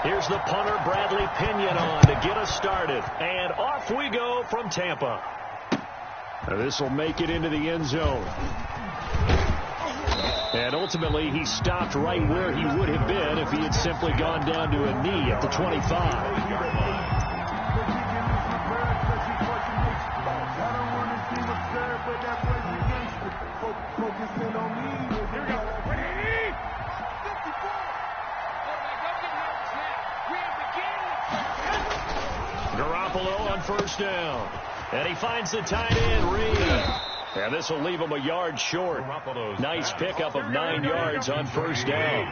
Here's the punter, Bradley Pinion, on to get us started. And off we go from Tampa. This will make it into the end zone. And ultimately, he stopped right where he would have been if he had simply gone down to a knee at the 25. Garoppolo on first down. And he finds the tight end, Reed. And this will leave him a yard short. Nice pickup of 9 yards on first down.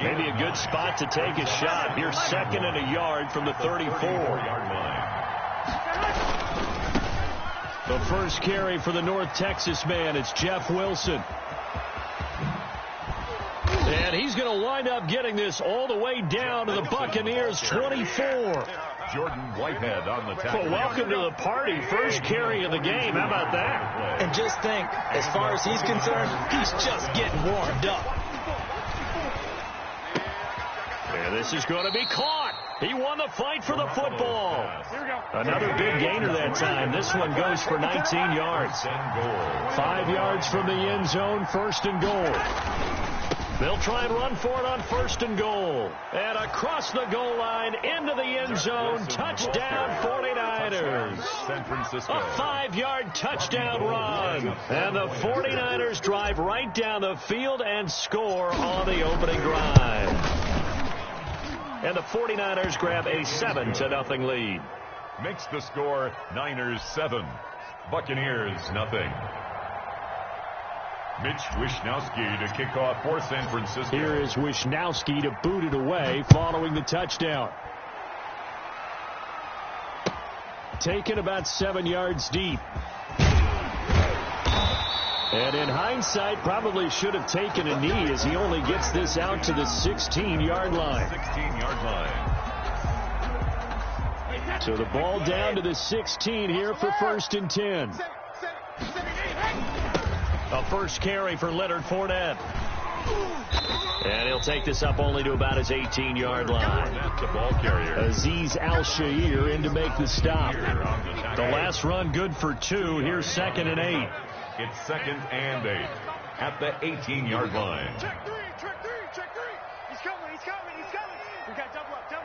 Maybe a good spot to take a shot. Here's 2nd and a yard from the 34-yard line. The first carry for the North Texas man. It's Jeff Wilson. And he's going to wind up getting this all the way down to the Buccaneers' 24. Jordan Whitehead on the tackle. Well, welcome to the party. First carry of the game. How about that? And just think, as far as he's concerned, he's just getting warmed up. And this is going to be caught. He won the fight for the football. Another big gainer that time. This one goes for 19 yards. 5 yards from the end zone, 1st and goal. They'll try and run for it on 1st and goal. And across the goal line, into the end zone, touchdown 49ers. San Francisco. A 5-yard touchdown run. And the 49ers drive right down the field and score on the opening drive. And the 49ers grab a 7-0 lead. Makes the score Niners 7, Buccaneers 0. Mitch Wishnowsky to kick off for San Francisco. Here is Wishnowsky to boot it away following the touchdown. Taken about 7 yards deep. And in hindsight, probably should have taken a knee as he only gets this out to the 16-yard line. 16-yard line. So the ball down to the 16 here for 1st and 10. A first carry for Leonard Fournette. And he'll take this up only to about his 18-yard line. The ball carrier. Azeez Al-Shaair in to make the stop. The last run good for 2. Here's 2nd and 8. It's 2nd and 8 at the 18-yard line. Check 3. He's coming. We got double up. Check.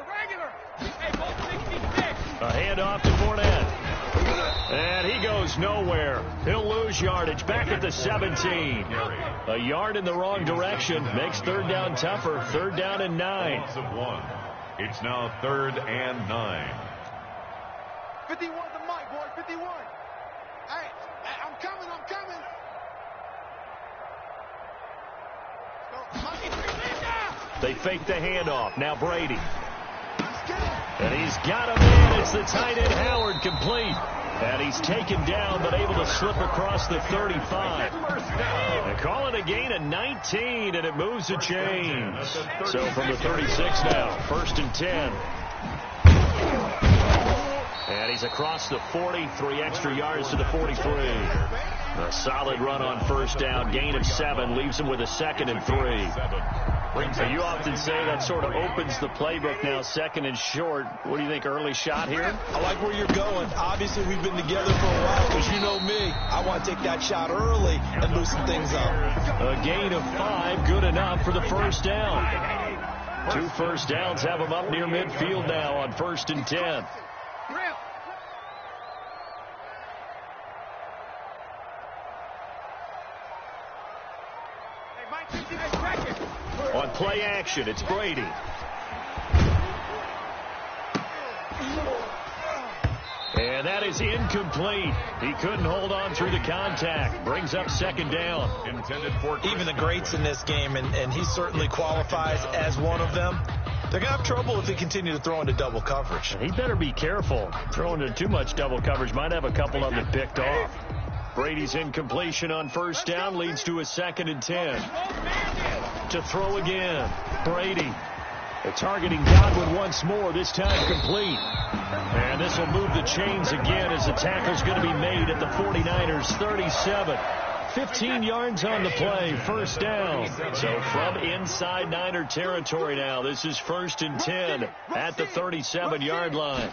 Regular. Hey, ball 66. A handoff to Fournette. And he goes nowhere. He'll lose yardage back at the 17. A yard in the wrong direction makes 3rd down tougher. 3rd down and 9. It's now 3rd and 9. 51 to Mike, boy. 51. Hey, I'm coming. They fake the handoff. Now Brady. And he's got him in. It's the tight end Howard, complete. And he's taken down but able to slip across the 35. They call it a gain of 19, and it moves the chains. So from the 36 now, 1st and 10. And he's across the 40, 3 extra yards to the 43. A solid run on 1st down, gain of 7, leaves him with a 2nd and 3. So you often say that sort of opens the playbook now, 2nd and short. What do you think, early shot here? I like where you're going. Obviously, we've been together for a while, because you know me. I want to take that shot early and loosen things up. A gain of 5, good enough for the 1st down. 2 first downs have him up near midfield now on 1st and 10. On play action, it's Brady. And that is incomplete. He couldn't hold on through the contact. Brings up 2nd down. Intended for even the greats in this game, and he certainly qualifies as one of them. They're going to have trouble if they continue to throw into double coverage. He better be careful. Throwing into too much double coverage might have a couple of them picked off. Brady's incompletion on 1st down leads to a 2nd and 10. To throw again. Brady. They're targeting Godwin once more, this time complete. And this will move the chains again as the tackle's going to be made at the 49ers' 37. 15 yards on the play, first down. So from inside Niner territory now, this is 1st and 10 at the 37-yard line.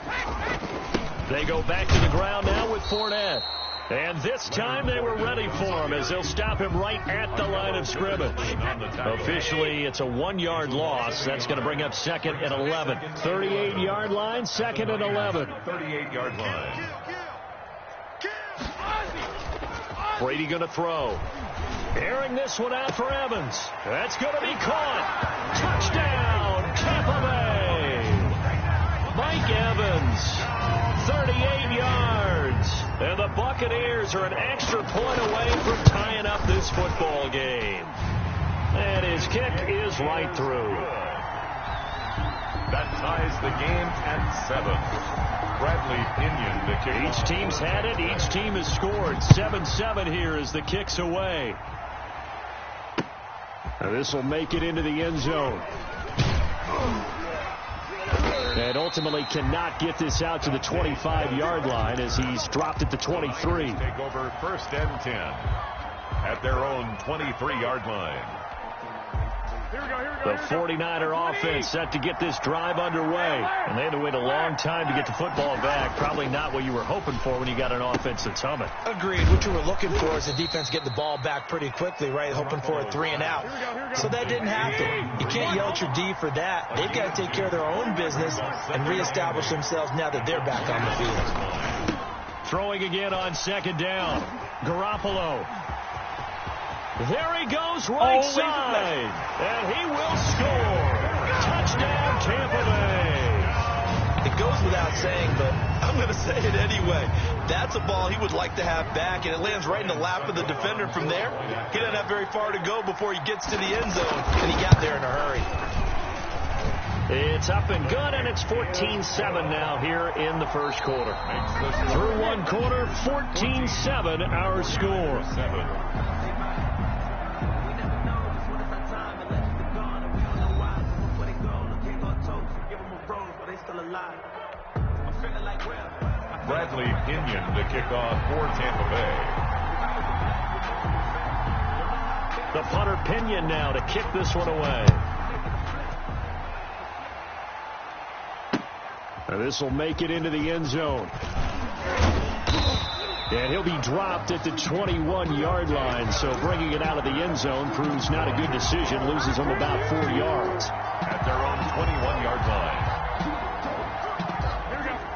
They go back to the ground now with Fournette. And this time they were ready for him as they'll stop him right at the line of scrimmage. Officially, it's a 1-yard loss. That's going to bring up 2nd and 11. 38-yard line, 2nd and 11. 38-yard line. Brady going to throw. Airing this one out for Evans. That's going to be caught. Touchdown, Tampa Bay. Mike Evans, 38 yards. And the Buccaneers are an extra point away from tying up this football game. And his kick is right through. That ties the game at 7. Bradley Pinion, the kick. Each team's had it. Each team has scored. 7-7 here as the kick's away. Now this will make it into the end zone. And ultimately cannot get this out to the 25-yard line as he's dropped at the 23. Take over 1st and 10 at their own 23-yard line. The 49er offense set to get this drive underway. And they had to wait a long time to get the football back. Probably not what you were hoping for when you got an offense that's humming. Agreed. What you were looking for is the defense getting the ball back pretty quickly, right? Hoping for a 3 and out. So that didn't happen. You can't yell at your D for that. They've got to take care of their own business and reestablish themselves now that they're back on the field. Throwing again on 2nd down. Garoppolo. There he goes right side. And he will score. Touchdown, Tampa Bay. It goes without saying, but I'm going to say it anyway. That's a ball he would like to have back, and it lands right in the lap of the defender from there. He doesn't have very far to go before he gets to the end zone, and he got there in a hurry. It's up and good, and it's 14-7 now here in the first quarter. Through one quarter, 14-7 our score. Bradley Pinion, the kickoff for Tampa Bay. The punter Pinion now to kick this one away. And this will make it into the end zone. And he'll be dropped at the 21-yard line, so bringing it out of the end zone proves not a good decision. Loses him about 4 yards. At their own 21-yard line.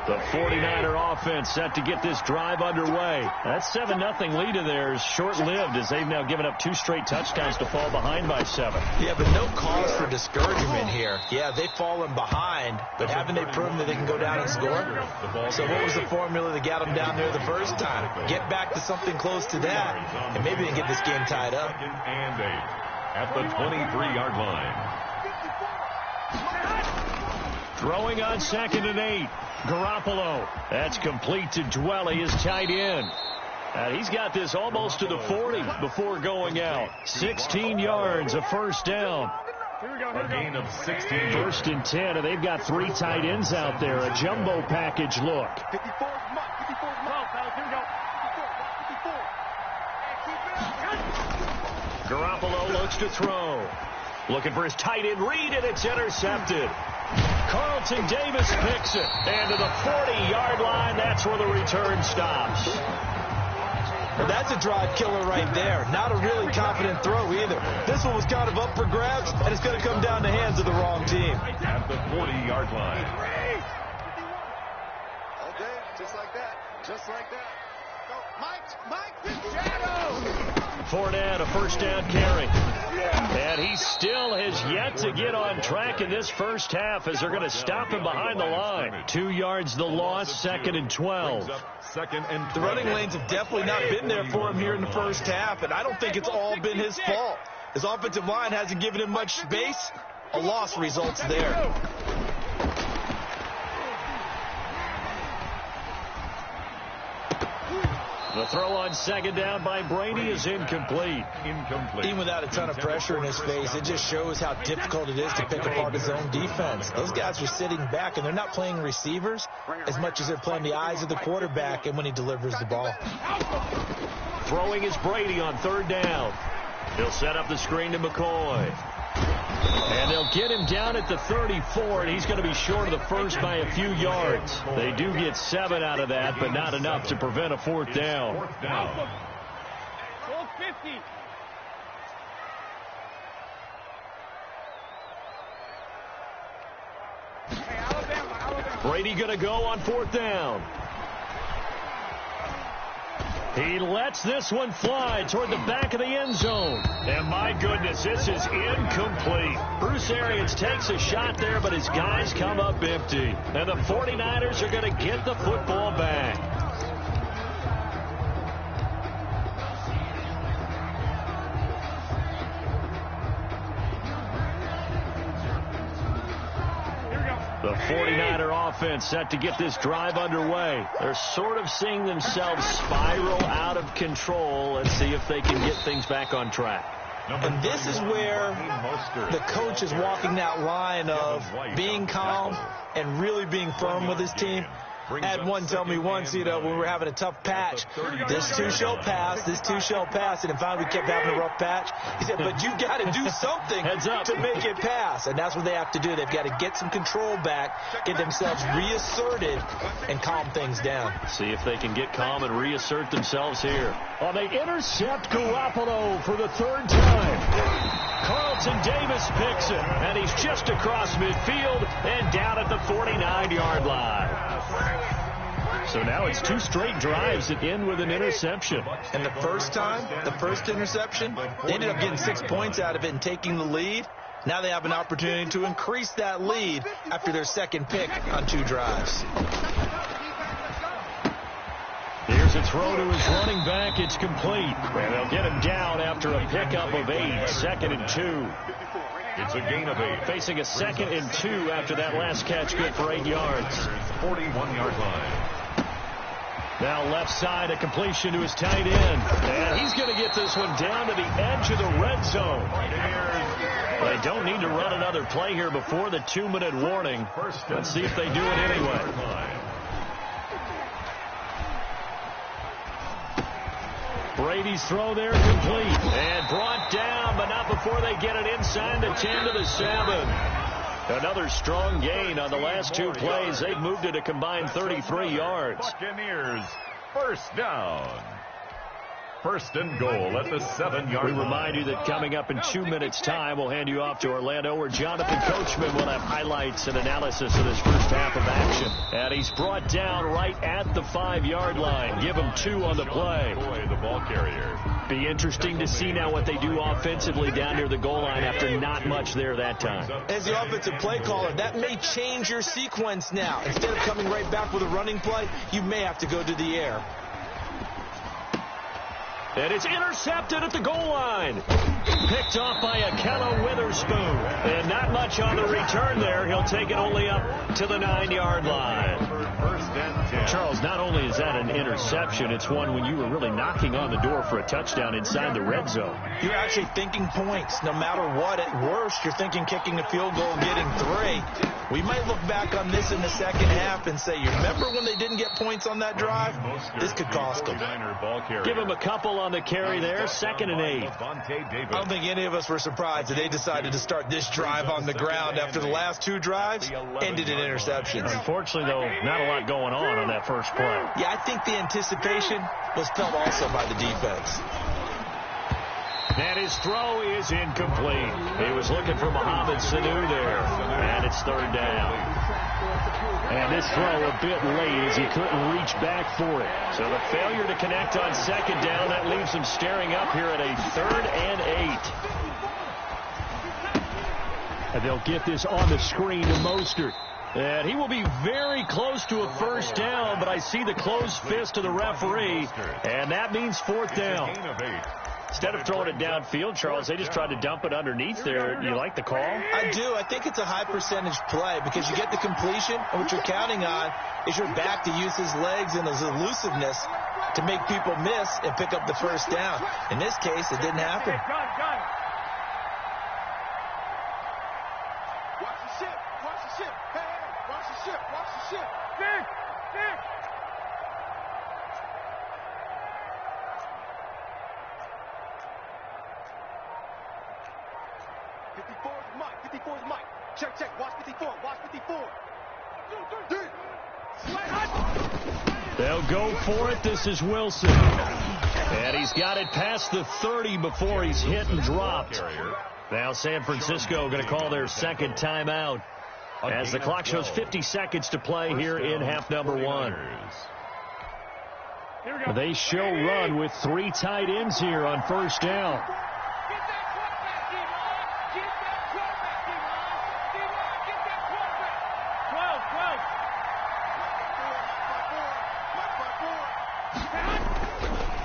The 49er offense set to get this drive underway. That 7-0 lead of theirs short-lived as they've now given up 2 straight touchdowns to fall behind by 7. Yeah, but no cause for discouragement here. Yeah, they've fallen behind, but haven't they proven that they can go down and score? So what was the formula that got them down there the first time? Get back to something close to that, and maybe they can get this game tied up. 2nd and 8 at the 23-yard line. Throwing on 2nd and 8. Garoppolo. That's complete to Dwelly, his tight end. And he's got this almost to the 40 before going out. 16 yards, a first down. A gain of 16. 1st and 10, and they've got 3 tight ends out there. A jumbo package look. 54 Garoppolo looks to throw. Looking for his tight end read, and it's intercepted. Carlton Davis picks it. And to the 40-yard line, that's where the return stops. Well, that's a drive killer right there. Not a really confident throw either. This one was kind of up for grabs, and it's going to come down the hands of the wrong team. At the 40-yard line. Okay, just like that. Just like that. Go, Mike Shadow. Fournette, a first down carry. And he still has yet to get on track in this first half as they're going to stop him behind the line. 2 yards the loss, 2nd and 12. The running lanes have definitely not been there for him here in the first half, and I don't think it's all been his fault. His offensive line hasn't given him much space. A loss results there. The throw on 2nd down by Brady is incomplete. Even without a ton of pressure in his face, it just shows how difficult it is to pick apart his own defense. Those guys are sitting back, and they're not playing receivers as much as they're playing the eyes of the quarterback and when he delivers the ball. Throwing is Brady on third down. He'll set up the screen to McCoy. And they'll get him down at the 34, and he's going to be short of the first by a few yards. They do get 7 out of that, but not enough to prevent a fourth down. Goal 50. Hey, Alabama. Brady going to go on fourth down. He lets this one fly toward the back of the end zone. And my goodness, this is incomplete. Bruce Arians takes a shot there, but his guys come up empty. And the 49ers are going to get the football back. The 49er offense set to get this drive underway. They're sort of seeing themselves spiral out of control. Let's see if they can get things back on track. And this is where the coach is walking that line of being calm and really being firm with his team. I had one tell me once, when we were having a tough patch, this too shall pass, this too shall pass, and finally we kept having a rough patch. He said, but you've got to do something to make it pass, and that's what they have to do. They've got to get some control back, get themselves reasserted, and calm things down. See if they can get calm and reassert themselves here. Oh, they intercept Garoppolo for the third time. Carlton Davis picks it, and he's just across midfield and down at the 49-yard line. So now it's 2 straight drives that end with an interception. And the first interception, they ended up getting 6 points out of it and taking the lead. Now they have an opportunity to increase that lead after their second pick on 2 drives. Here's a throw to his running back. It's complete. And they'll get him down after a pickup of 8, 2nd and 2. It's a gain of 8. Facing a 2nd and 2 after that last catch, good for 8 yards. 41-yard line. Now left side, a completion to his tight end. And he's going to get this one down to the edge of the red zone. They don't need to run another play here before the 2-minute warning. Let's see if they do it anyway. Brady's throw there complete. And brought down, but not before they get it inside the 10 to the 7. Another strong gain on the last 2 plays. They've moved it a combined 33 yards. Buccaneers, first down. First and goal at the 7-yard line. We remind you that coming up in 2 minutes' time, we'll hand you off to Orlando, where Jonathan Coachman will have highlights and analysis of this first half of action. And he's brought down right at the 5-yard line. Give him 2 on the play. Boy, the ball carrier. Be interesting to see now what they do offensively down near the goal line after not much there that time. As the offensive play caller, that may change your sequence now. Instead of coming right back with a running play, you may have to go to the air. And it's intercepted at the goal line. Picked off by Akello Witherspoon. And not much on the return there. He'll take it only up to the 9-yard line. First and 10. Charles, not only is that an interception, it's one when you were really knocking on the door for a touchdown inside the red zone. You're actually thinking points. No matter what, at worst, you're thinking kicking a field goal, getting 3. We might look back on this in the second half and say, you remember when they didn't get points on that drive? This could cost them. Give them a couple on the carry there, 2nd and 8. I don't think any of us were surprised that they decided to start this drive on the ground after the last 2 drives ended in interceptions. Unfortunately, though, not a lot going on that first play. Yeah, I think the anticipation was felt also by the defense. And his throw is incomplete. He was looking for Mohamed Sanu there. And it's 3rd down. And this throw a bit late as he couldn't reach back for it. So the failure to connect on 2nd down, that leaves him staring up here at a 3rd and 8. And they'll get this on the screen to Mostert. And he will be very close to a first down, but I see the closed fist of the referee, and that means 4th down. Instead of throwing it downfield, Charles, they just tried to dump it underneath there. Do you like the call? I do. I think it's a high-percentage play because you get the completion, and what you're counting on is your back to use his legs and his elusiveness to make people miss and pick up the first down. In this case, it didn't happen. Watch the ship. Watch the ship. Hey, watch the ship. Watch the ship. Dick. 54 is Mike. 54 is Mike. Check, check. Watch 54. Watch 54. They'll go for it. This is Wilson. And he's got it past the 30 before he's hit and dropped. Now San Francisco going to call their second timeout as the clock shows 50 seconds to play here in half number 1. They show run with 3 tight ends here on first down.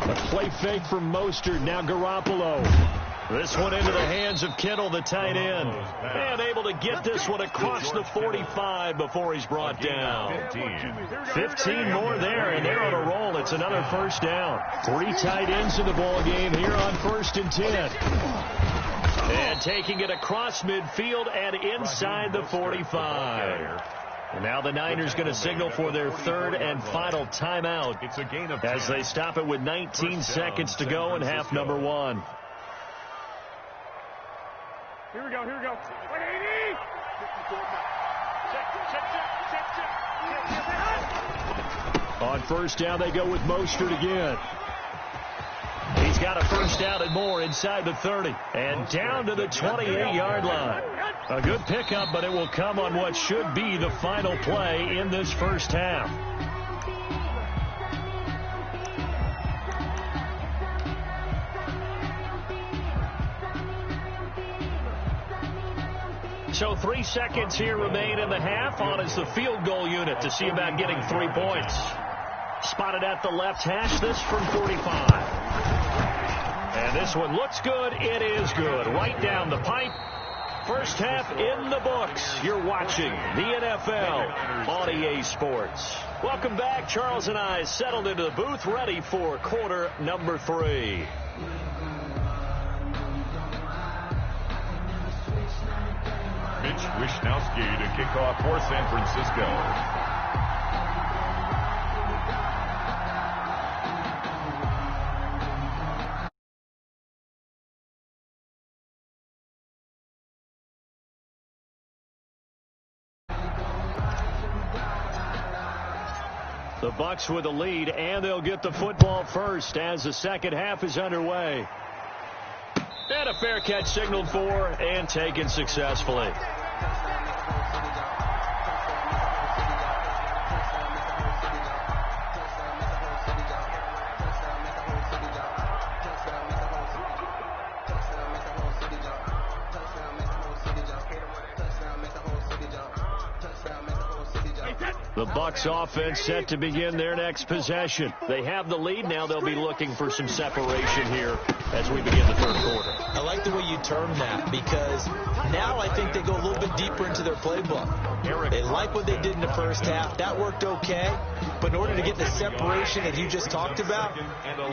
A play fake from Mostert. Now Garoppolo. This one into the hands of Kittle, the tight end. And able to get this one across the 45 before he's brought down. 15 more there, and they're on a roll. It's another first down. 3 tight ends in the ball game here on 1st and 10. And taking it across midfield and inside the 45. And now the Niners going to signal for their 3rd and final timeout as they stop it with 19 seconds to go in half number 1. Here we go, here we go. 180! On first down, they go with Mostert again. He's got a first down and more inside the 30. And down to the 28-yard line. A good pickup, but it will come on what should be the final play in this first half. So 3 seconds here remain in the half. On is the field goal unit to see about getting 3 points. Spotted at the left hash, this from 45. And this one looks good. It is good. Right down the pipe. First half in the books. You're watching the NFL on EA Sports. Welcome back. Charles and I settled into the booth, ready for quarter number 3. Mitch Wishnowsky to kick off for San Francisco. The Bucs with a lead, and they'll get the football first as the second half is underway. And a fair catch signaled for and taken successfully. The Bucs offense set to begin their next possession. They have the lead. Now they'll be looking for some separation here as we begin the third quarter. I like the way you term that, because now I think they go a little bit deeper into their playbook. They like what they did in the first half. That worked okay. But in order to get the separation that you just talked about,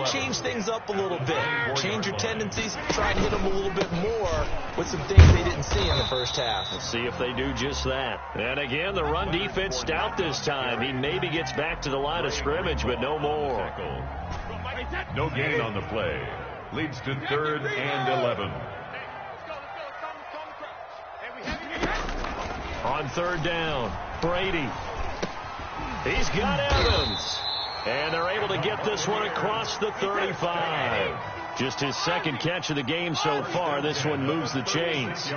change things up a little bit. Change your tendencies. Try and hit them a little bit more with some things they didn't see in the first half. Let's see if they do just that. And again, the run defense stout this time. He maybe gets back to the line of scrimmage, but no more. No gain on the play. Leads to 3rd and 11. On 3rd down, Brady. He's got Evans. And they're able to get this one across the 35. Just his second catch of the game so far. This one moves the chains.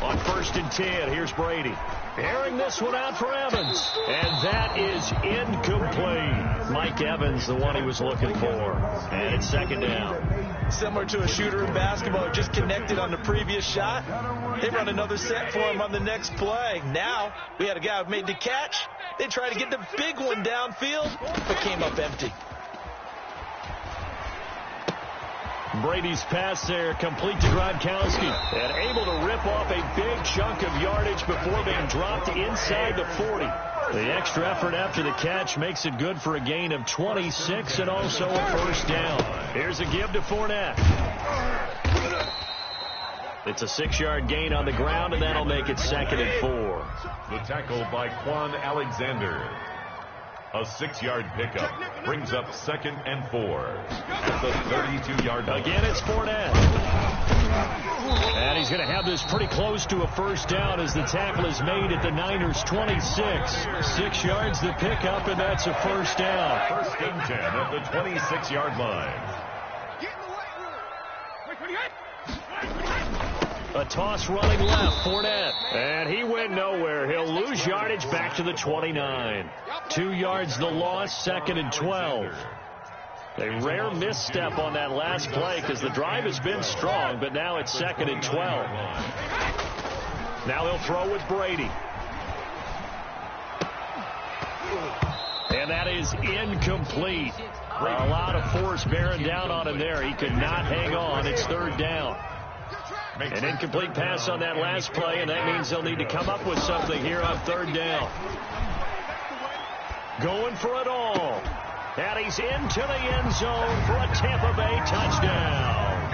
On 1st and 10, here's Brady. Airing this one out for Evans. And that is incomplete. Mike Evans, the one he was looking for. And it's 2nd down. Similar to a shooter in basketball, just connected on the previous shot. They run another set for him on the next play. Now, we had a guy who made the catch. They tried to get the big one downfield, but came up empty. Brady's pass there, complete to Gronkowski, and able to rip off a big chunk of yardage before being dropped inside the 40. The extra effort after the catch makes it good for a gain of 26 and also a first down. Here's a give to Fournette. It's a 6-yard gain on the ground, and that'll make it 2nd and 4. The tackle by Quan Alexander. A 6-yard pickup brings up 2nd and 4 at the 32-yard line. Again, it's Fournette. And he's going to have this pretty close to a first down as the tackle is made at the Niners' 26. 6 yards to pick up, and that's a first down. First and 10 at the 26-yard line. A toss running left, Fournette. And he went nowhere. He'll lose yardage back to the 29. 2 yards the loss, 2nd and 12. A rare misstep on that last play because the drive has been strong, but now it's 2nd and 12. Now they'll throw with Brady. And that is incomplete. A lot of force bearing down on him there. He could not hang on. It's 3rd down. An incomplete pass on that last play, and that means they'll need to come up with something here on 3rd down. Going for it all. And he's into the end zone for a Tampa Bay touchdown.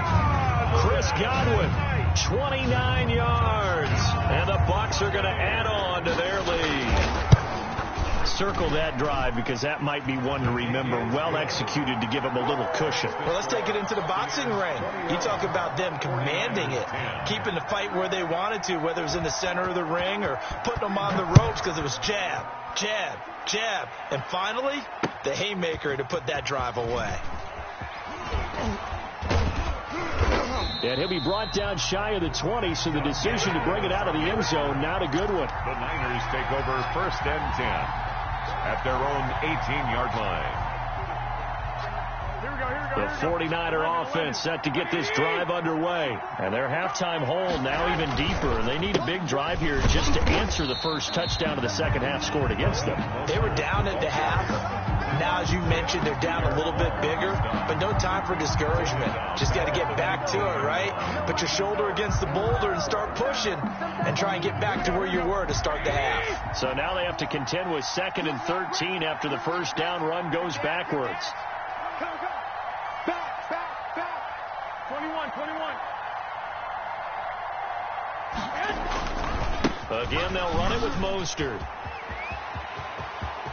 Chris Godwin, 29 yards. And the Bucs are going to add on to their lead. Circle that drive because that might be one to remember. Well executed to give them a little cushion. Well, let's take it into the boxing ring. You talk about them commanding it, keeping the fight where they wanted to, whether it was in the center of the ring or putting them on the ropes because it was jab, jab, jab. And finally, the haymaker to put that drive away. And he'll be brought down shy of the 20, so the decision to bring it out of the end zone, not a good one. The Niners take over 1st and 10 at their own 18-yard line. The 49er offense set to get this drive underway. And their halftime hole now even deeper. And they need a big drive here just to answer the first touchdown of the second half scored against them. They were down at the half. Now, as you mentioned, they're down a little bit bigger, but no time for discouragement. Just got to get back to it, right? Put your shoulder against the boulder and start pushing and try and get back to where you were to start the half. So now they have to contend with 2nd and 13 after the first down run goes backwards. Back. 21. Again, they'll run it with Mostert.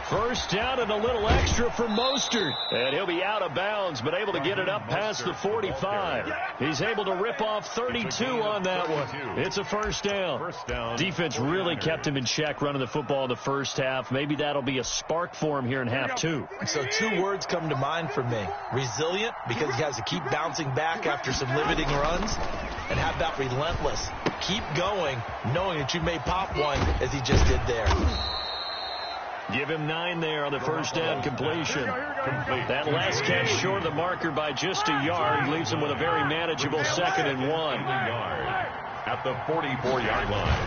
First down and a little extra for Mostert. And he'll be out of bounds, but able to get it up past the 45. He's able to rip off 32 on that one. It's a first down. Defense really kept him in check running the football in the first half. Maybe that'll be a spark for him here in half 2. So 2 words come to mind for me. Resilient, because he has to keep bouncing back after some limiting runs. And how about relentless? Keep going, knowing that you may pop one as he just did there. Give him 9 there on the first down completion. That last catch short of the marker by just a yard leaves him with a very manageable 2nd and 1. At the 44-yard line.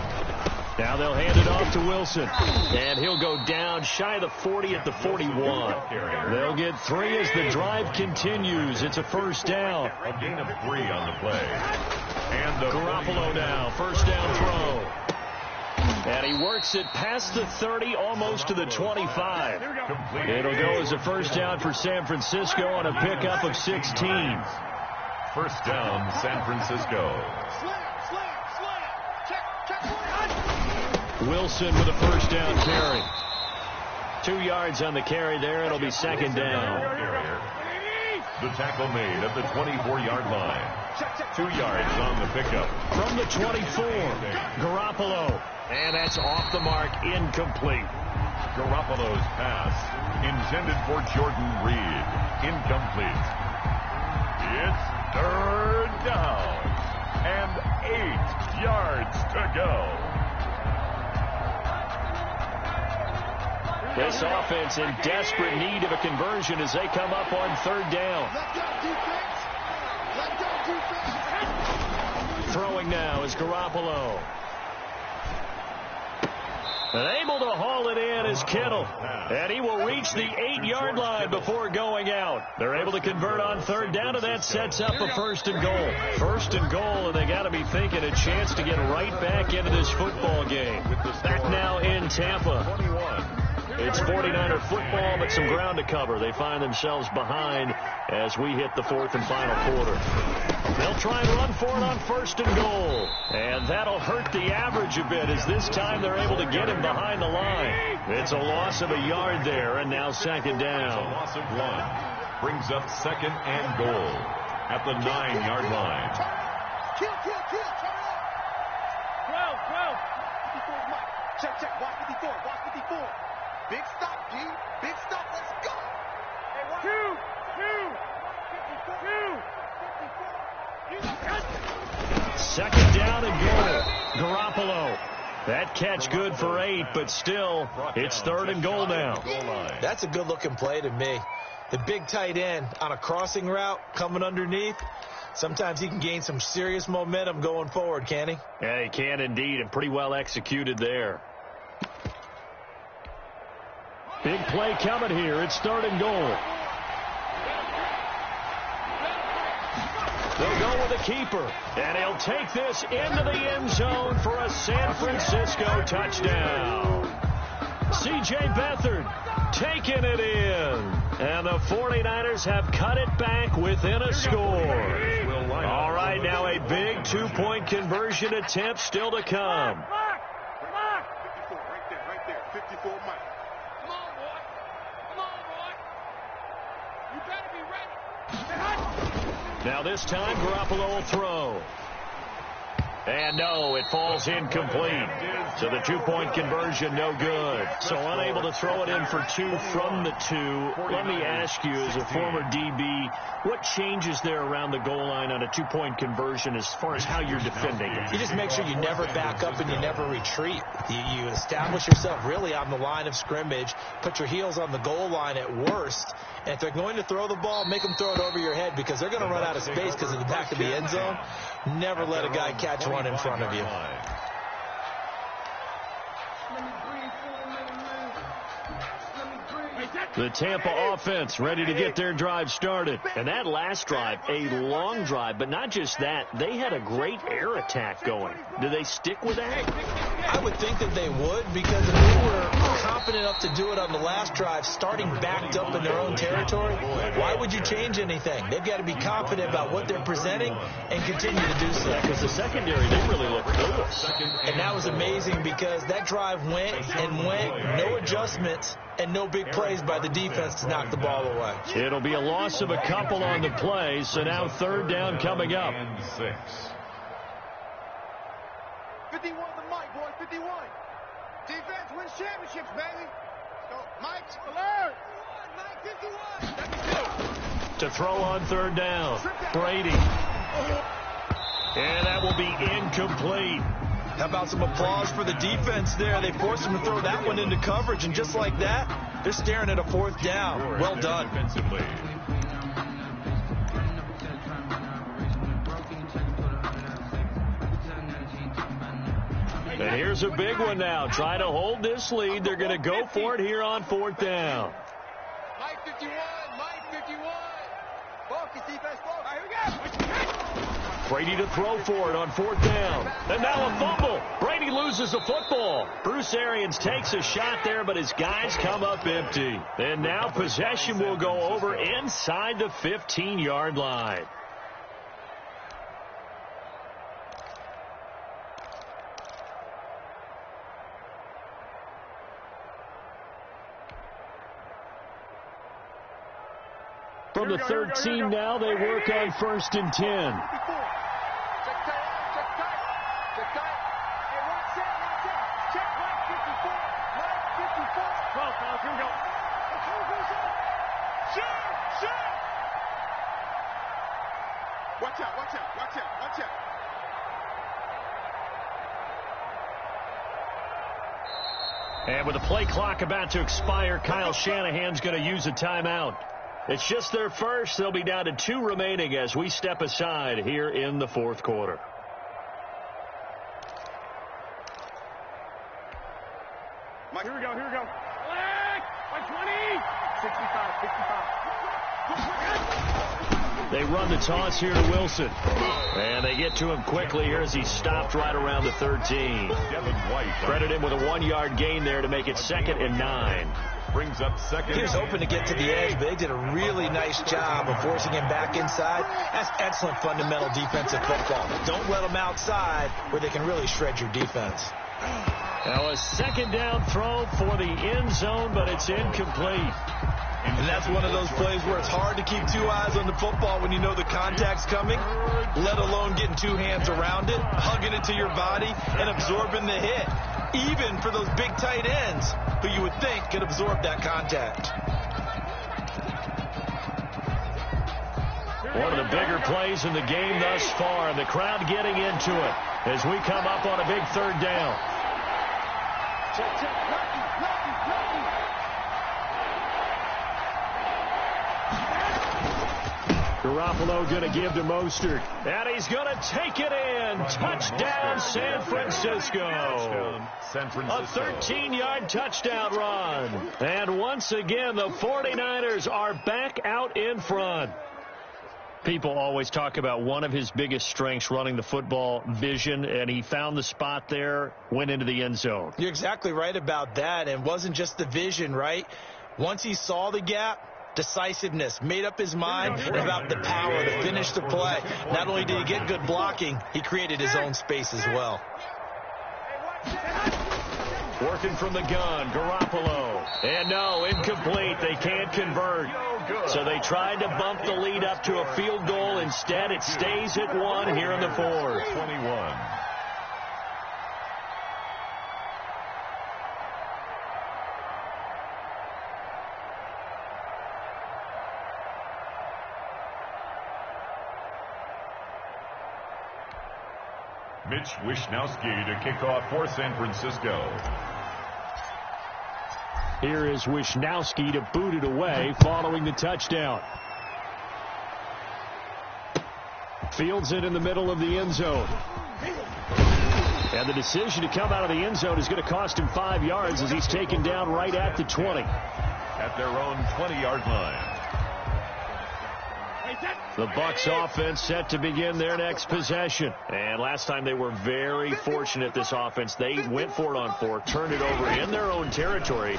Now they'll hand it off to Wilson. And he'll go down shy of the 40 at the 41. They'll get 3 as the drive continues. It's a first down. A gain of 3 on the play. And Garoppolo now, first down throw. And he works it past the 30, almost to the 25. It'll go as a first down for San Francisco on a pickup of 16. First down, San Francisco. Wilson with a first down carry. 2 yards on the carry there. It'll be 2nd down. The tackle made at the 24-yard line. 2 yards on the pickup. From the 24, Garoppolo. And that's off the mark, incomplete. Garoppolo's pass, intended for Jordan Reed, incomplete. It's 3rd down and 8 yards to go. This offense in desperate need of a conversion as they come up on 3rd down. Throwing now is Garoppolo. And able to haul it in is Kittle. And he will reach the 8-yard line before going out. They're able to convert on 3rd down, and that sets up a 1st and goal. 1st and goal, and they got to be thinking a chance to get right back into this football game. Back now in Tampa. It's 49er football, but some ground to cover. They find themselves behind as we hit the 4th and final quarter. They'll try and run for it on 1st and goal. And that'll hurt the average a bit as this time they're able to get him behind the line. It's a loss of a yard there, and now 2nd down. A loss of 1 brings up 2nd and goal at the 9-yard line. Kill. Turn it up. 12. 54 is Mike. Check. Watch 54. Big stop, G. Big stop. Let's go. Hey, watch. 2. Second down and goal. Garoppolo. That catch good for 8, but still, it's third and goal now. That's a good-looking play to me. The big tight end on a crossing route coming underneath. Sometimes he can gain some serious momentum going forward, can he? Yeah, he can indeed, and pretty well executed there. Big play coming here. It's third and goal. They'll go with a keeper, and he'll take this into the end zone for a San Francisco touchdown. C.J. Beathard taking it in, and the 49ers have cut it back within a score. All right, now a big two-point conversion attempt still to come. 54, right there. 54, Mike. Come on, boy. You better be ready. Now this time, Garoppolo will throw. And no, it falls incomplete. So the two-point conversion, no good. So unable to throw it in for 2 from the 2. Let me ask you, as a former DB, what changes there around the goal line on a two-point conversion as far as how you're defending it? You just make sure you never back up and you never retreat. You establish yourself really on the line of scrimmage, put your heels on the goal line at worst, and if they're going to throw the ball, make them throw it over your head because they're going to run out of space because of the back of the end zone. Never let a guy catch one in front of you. The Tampa offense ready to get their drive started. And that last drive, a long drive, but not just that. They had a great air attack going. Do they stick with that? I would think that they would, because if they were confident enough to do it on the last drive, starting backed up in their own territory, why would you change anything? They've got to be confident about what they're presenting and continue to do so. Because the secondary, they really look good. And that was amazing because that drive went, no adjustments, and no big plays by the defense to knock the ball away. It'll be a loss of a couple on the play, so now third down coming up. 6. 51 the Mike, boy. 51. Defense wins championships, baby. So, Mike, alert. Mike, 51. To throw on third down, Brady. And that will be incomplete. How about some applause for the defense there? They forced him to throw that one into coverage, and just like that, they're staring at a fourth down. Well done. Defensively. And here's a big one now. Trying to hold this lead. They're going to go for it here on fourth down. Mike 51. Mike 51. Focus, defense, focus. All right, here we go. Brady to throw for it on fourth down. And now a fumble. Brady loses the football. Bruce Arians takes a shot there, but his guys come up empty. And now possession will go over inside the 15-yard line. From the 13 now, they work on first and 10. Watch out, watch out, watch out, watch out. And with the play clock about to expire, Kyle Shanahan's going to use a timeout. It's just their first. They'll be down to 2 remaining as we step aside here in the fourth quarter. Mike, here we go. By 20. 65. They run the toss here to Wilson. And they get to him quickly here as he stopped right around the 13. Credit him with a 1-yard gain there to make it 2nd and 9. Brings up second. He was hoping to get to the edge, but they did a really nice job of forcing him back inside. That's excellent fundamental defensive football. Don't let them outside where they can really shred your defense. Now a second down throw for the end zone, but it's incomplete. And that's one of those plays where it's hard to keep two eyes on the football when you know the contact's coming, let alone getting two hands around it, hugging it to your body, and absorbing the hit, even for those big tight ends who you would think could absorb that contact. One of the bigger plays in the game thus far, and the crowd getting into it as we come up on a big third down. Check, check. Lucky. Garoppolo going to give to Mostert, and he's going to take it in. Touchdown, San Francisco. A 13-yard touchdown run. And once again, the 49ers are back out in front. People always talk about one of his biggest strengths, running the football, vision, and he found the spot there, went into the end zone. You're exactly right about that. And it wasn't just the vision, right? Once he saw the gap, decisiveness, made up his mind about the power to finish the play. Not only did he get good blocking, he created his own space as well. Working from the gun, Garoppolo. And no, incomplete. They can't convert. So they tried to bump the lead up to a field goal. Instead, it stays at 1 here in the fourth. 21. Mitch Wishnowsky to kick off for San Francisco. Here is Wishnowsky to boot it away following the touchdown. Fields it in the middle of the end zone. And the decision to come out of the end zone is going to cost him 5 yards as he's taken down right at the 20. At their own 20-yard line. The Bucs offense set to begin their next possession. And last time they were very fortunate, this offense. They went for it on 4, turned it over in their own territory,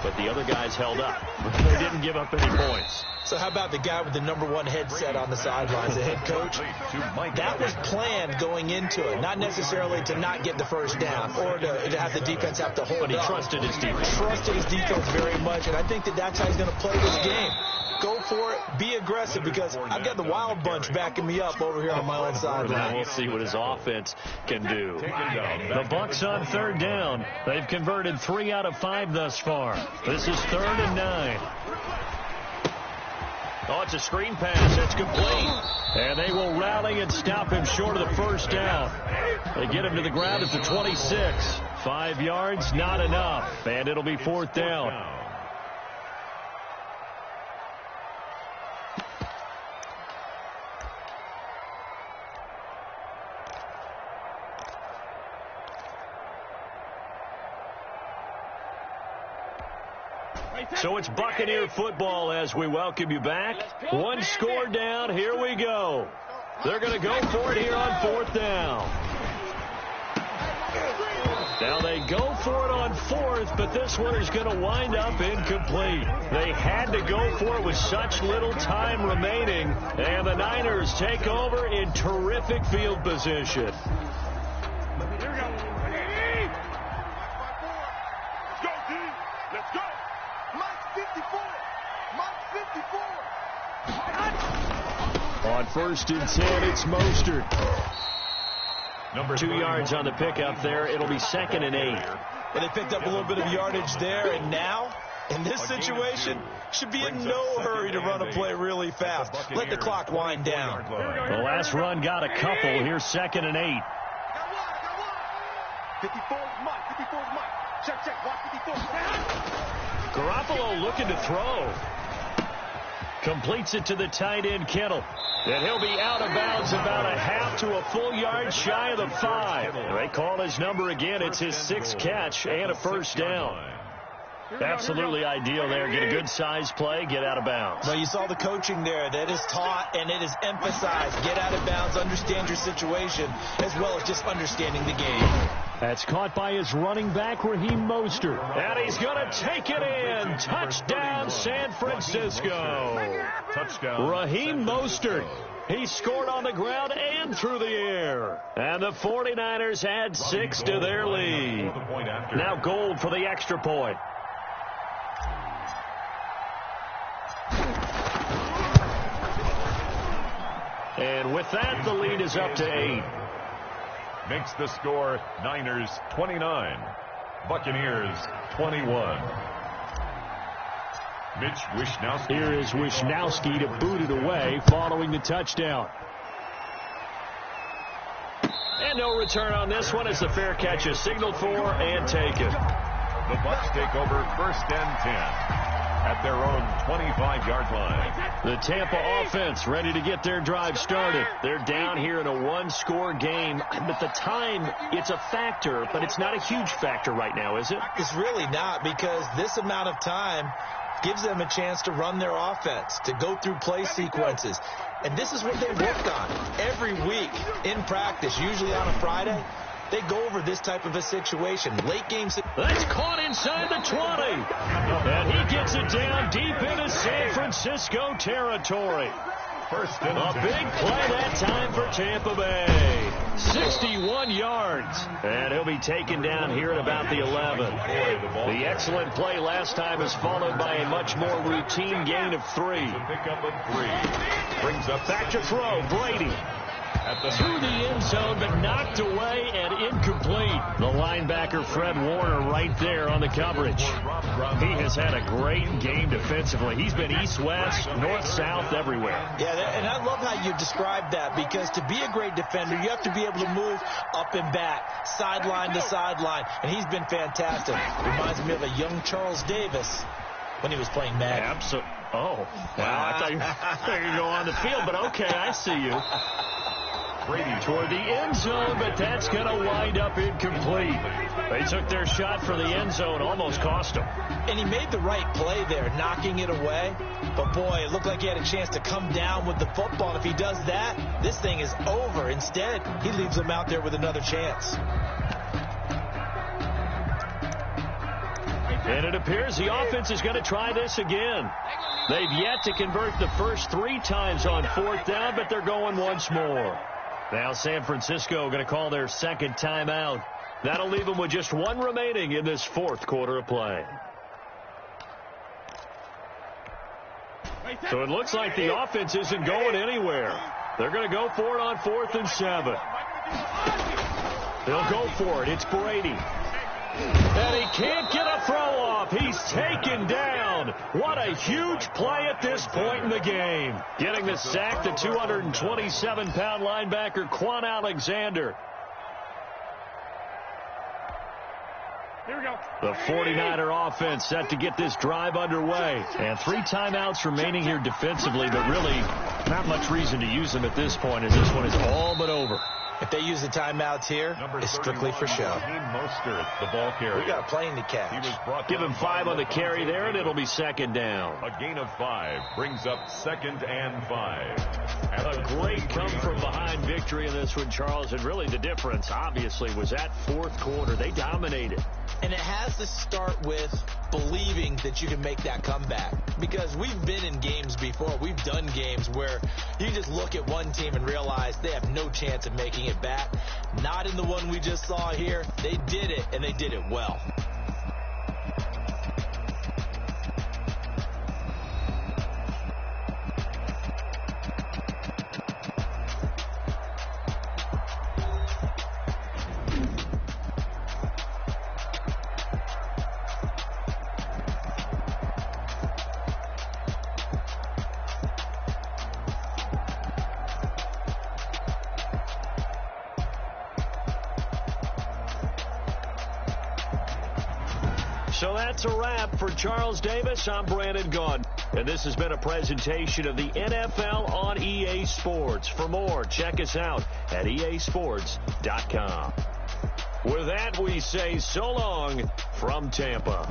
but the other guys held up. They didn't give up any points. So how about the guy with the #1 headset on the sidelines, the head coach? That was planned going into it, not necessarily to not get the first down or to have the defense have to hold But he up. trusted his defense. Trusted his defense very much, and I think that's how he's going to play this game. Go for it, be aggressive, because I've got the Wild Bunch backing me up over here on my own sideline. We'll see what his offense can do. The Bucs on third down. They've converted 3 out of 5 thus far. This is 3rd and 9. Oh, it's a screen pass. It's complete. And they will rally and stop him short of the first down. They get him to the ground at the 26. 5 yards, not enough. And it'll be 4th down. So it's Buccaneer football as we welcome you back. 1 score down. Here we go. They're going to go for it here on 4th down. Now they go for it on 4th, but this one is going to wind up incomplete. They had to go for it with such little time remaining, and the Niners take over in terrific field position. Here we go. Let's go, D. Let's go. Mike 54. Mike 54. On 1st and 10, it's Mostert. 2 yards on the pickup there. It'll be 2nd and 8. And they picked up a little bit of yardage there, and now, in this situation, should be in no hurry to run a play really fast. Let the clock wind down. The last run got a couple. Here's 2nd and 8. 54 is Mike. 54 is Mike. Check, check. Watch 54. Garoppolo looking to throw. Completes it to the tight end, Kittle. And he'll be out of bounds about a half to a full yard shy of the 5. They call his number again. It's his 6th catch and a first down. Absolutely ideal there. Get a good size play, get out of bounds. Well, you saw the coaching there. That is taught and it is emphasized. Get out of bounds, understand your situation, as well as just understanding the game. That's caught by his running back, Raheem Mostert. And he's going to take it in. Touchdown, San Francisco. Touchdown. Raheem Mostert. He scored on the ground and through the air. And the 49ers add 6 to their lead. Now Gold for the extra point. And with that, the lead is up to 8. Makes the score Niners 29, Buccaneers 21. Mitch Wishnowsky. Here is Wishnowsky to boot it away following the touchdown. And no return on this one as the fair catch is signaled for and taken. The Bucs take over 1st and 10 at their own 25-yard line. The Tampa offense ready to get their drive started. They're down here in a one-score game. At the time, it's a factor, but it's not a huge factor right now, is it? It's really not, because this amount of time gives them a chance to run their offense, to go through play sequences. And this is what they worked on every week in practice, usually on a Friday. They go over this type of a situation. Late games. That's caught inside the 20. And he gets it down deep into San Francisco territory. A big play that time for Tampa Bay. 61 yards. And he'll be taken down here at about the 11. The excellent play last time is followed by a much more routine gain of 3. Pickup of 3. Brings up back to throw. Brady. Through the end zone, but knocked away and incomplete. The linebacker, Fred Warner, right there on the coverage. He has had a great game defensively. He's been east-west, north-south, everywhere. Yeah, and I love how you described that, because to be a great defender, you have to be able to move up and back, sideline to sideline, and he's been fantastic. Reminds me of a young Charles Davis when he was playing Madden. Absolutely. Oh, wow. I thought you were going to go on the field, but okay, I see you. Brady toward the end zone, but that's going to wind up incomplete. They took their shot for the end zone, almost cost him. And he made the right play there, knocking it away. But, boy, it looked like he had a chance to come down with the football. And if he does that, this thing is over. Instead, he leaves him out there with another chance. And it appears the offense is going to try this again. They've yet to convert the first 3 times on 4th down, but they're going once more. Now San Francisco going to call their second timeout. That'll leave them with just 1 remaining in this 4th quarter of play. So it looks like the offense isn't going anywhere. They're going to go for it on 4th and 7. They'll go for it. It's Brady. And he can't get a throw off. He's taken down. What a huge play at this point in the game. Getting the sack, the 227-pound linebacker, Quan Alexander. Here we go. The 49er offense set to get this drive underway. And 3 timeouts remaining here defensively, but really not much reason to use them at this point, as this one is all but over. If they use the timeouts here, it's strictly for show. Mostert, the ball carrier. We got a plane to catch. Give him 5 on the carry there, and it'll be 2nd down. A gain of 5 brings up 2nd and 5. A great come-from-behind victory in this one, Charles. And really the difference, obviously, was that 4th quarter. They dominated. And it has to start with believing that you can make that comeback. Because we've been in games before. We've done games where you just look at one team and realize they have no chance of making it back. Not in the one we just saw here. They did it, and they did it well. So that's a wrap for Charles Davis. I'm Brandon Gaudin. And this has been a presentation of the NFL on EA Sports. For more, check us out at easports.com. With that, we say so long from Tampa.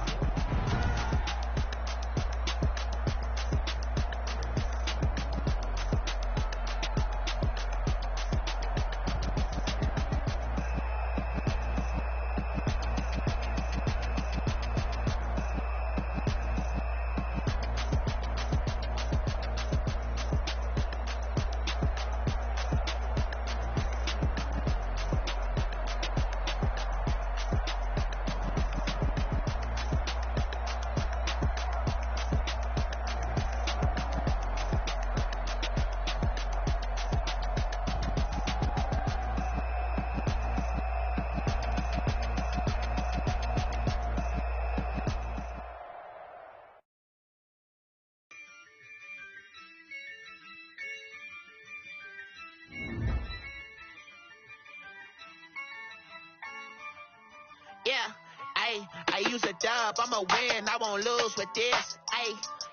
Yeah, I use a dub, I'ma win, I won't lose with this.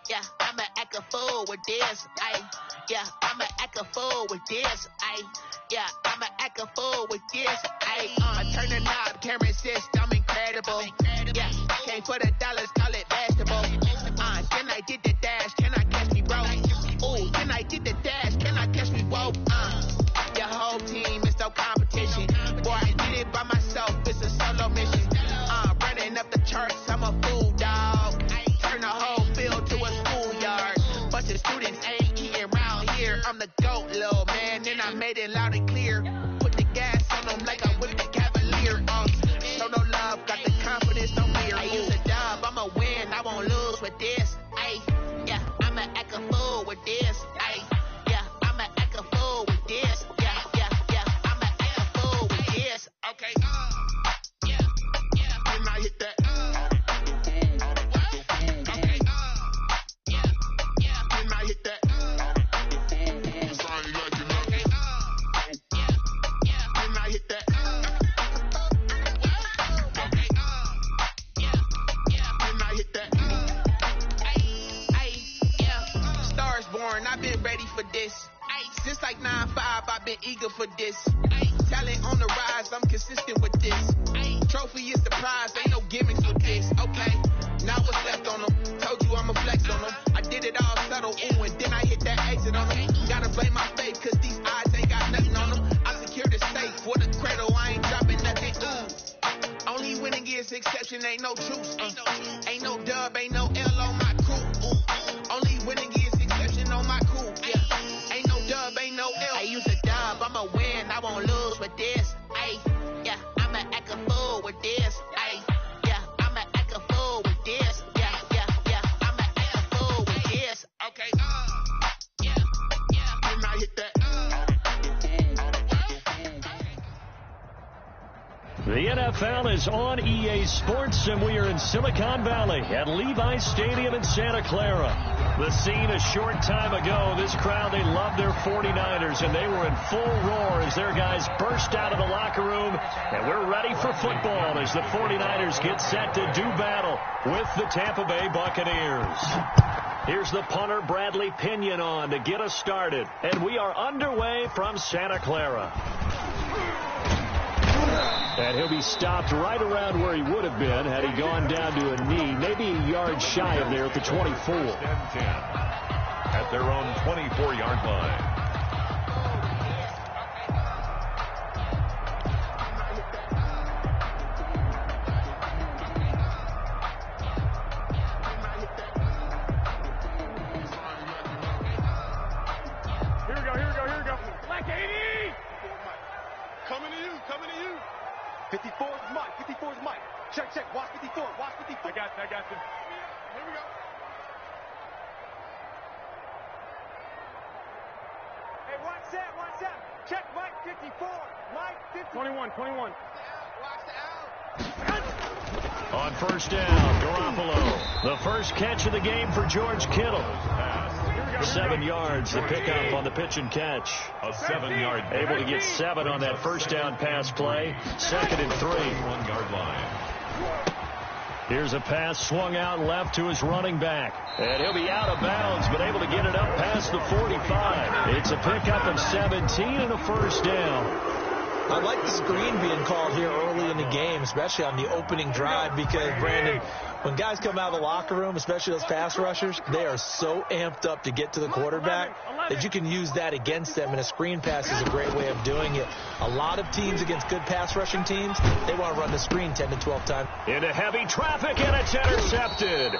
Yeah, I'ma act a fool with this. Yeah, I'ma act a fool with this. Yeah, I'ma act a fool with this. I turn the knob, camera assist, I'm incredible. Yeah, came for the dollars, call it basketball. Then I did the dash, can I catch me, bro? Ooh, then I did the dash, can I catch me, bro? Your whole team is no competition. Boy, I did it by myself, it's a solo mission. Running up the charts, I'm a fool, dog. Turn the whole field to a schoolyard. Bunch of students ain't eating round here. I'm the GOAT, little man, and I made it loud and clear. Put the gas on them like I whipped the Cavalier. Show no love, got the confidence on me. I use a dub, I'ma win, I won't lose with this. Yeah, I'ma act a fool with this. Yeah, I'ma act a fool with this. Yeah, I'ma act a fool with this. Okay, and I hit that. Okay, and I hit that. Sorry, like you know. Okay, and I hit that. Okay, and I hit that. Stars born, I've been ready for this. Since like 9-5, I've been eager for this. Talent on the rise, I'm consistent with this. Trophy is the prize, ain't no gimmicks with this. Okay, now what's left on them? Told you I'ma flex on them. I did it all subtle, ooh, and then I hit that exit on them. Gotta blame my faith, cause these odds ain't got nothing on them. I secure the safe for the cradle, I ain't dropping nothing, ooh. Only winning is exception, ain't no truce. Ain't no dub, ain't no L on my crew. Only winning is exception on my crew. Yeah, ain't no dub, ain't no L. I use a dub, I'ma win, I won't lose with this. Yeah, I'ma act a fool with this. Yeah, I'ma act a fool with this. Yeah, I'ma act a fool with this. Okay, and I hit that. The NFL is on EA Sports, and we are in Silicon Valley at Levi's Stadium in Santa Clara. The scene a short time ago, this crowd, they loved their 49ers, and they were in full roar as their guys burst out of the locker room, and we're ready for football as the 49ers get set to do battle with the Tampa Bay Buccaneers. Here's the punter, Bradley Pinion, on to get us started, and we are underway from Santa Clara. And he'll be stopped right around where he would have been had he gone down to a knee, maybe a yard shy of there at the 24. At their own 24-yard line. Here we go. Black 80! Coming to you. 54's Mike. Check. Watch 54. I got you. Here we go. Hey, watch that. Check Mike 54. Mike 54. 21. On first down, Garoppolo. The first catch of the game for George Kittle. 7 yards, the pickup on the pitch and catch. A 7-yard. Able to get 7 on that first down pass play. 2nd and 3. 1-yard line. Here's a pass swung out left to his running back. And he'll be out of bounds, but able to get it up past the 45. It's a pickup of 17 and a first down. I like the screen being called here early in the game, especially on the opening drive, because, Brandon, when guys come out of the locker room, especially those pass rushers, they are so amped up to get to the quarterback that you can use that against them, and a screen pass is a great way of doing it. A lot of teams against good pass rushing teams, they want to run the screen 10 to 12 times. Into heavy traffic, and it's intercepted.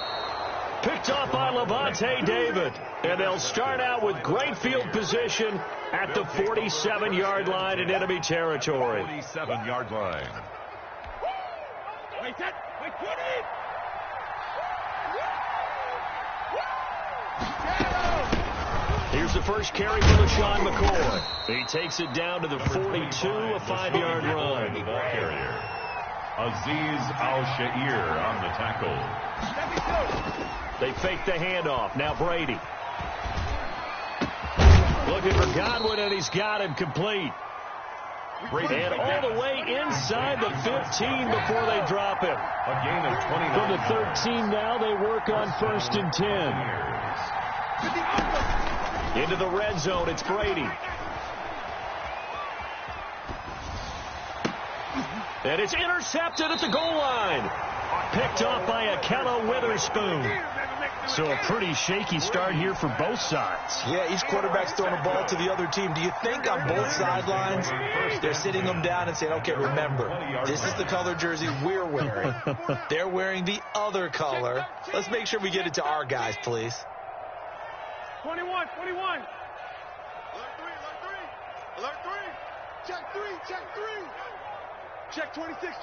Picked off by Levante David. And they'll start out with great field position at the 47-yard line in enemy territory. 47-yard line. Wait, 20! Here's the first carry for LaShawn McCoy. He takes it down to the 42, a 5-yard run. The ball carrier, Aziz Al-Shair on the tackle. They fake the handoff. Now Brady. Looking for Godwin, and he's got him complete. And all the way inside the 15 before they drop it. A gain of 29. From the 13 now, they work on 1st and 10. Into the red zone, it's Brady. And it's intercepted at the goal line. Picked off by Akello Witherspoon. So a pretty shaky start here for both sides. Yeah, each quarterback's throwing a ball to the other team. Do you think on both sidelines they're sitting them down and saying, okay, remember, this is the color jersey we're wearing. They're wearing the other color. Let's make sure we get it to our guys, please. 21. Alert 3. Check 3. Check 26.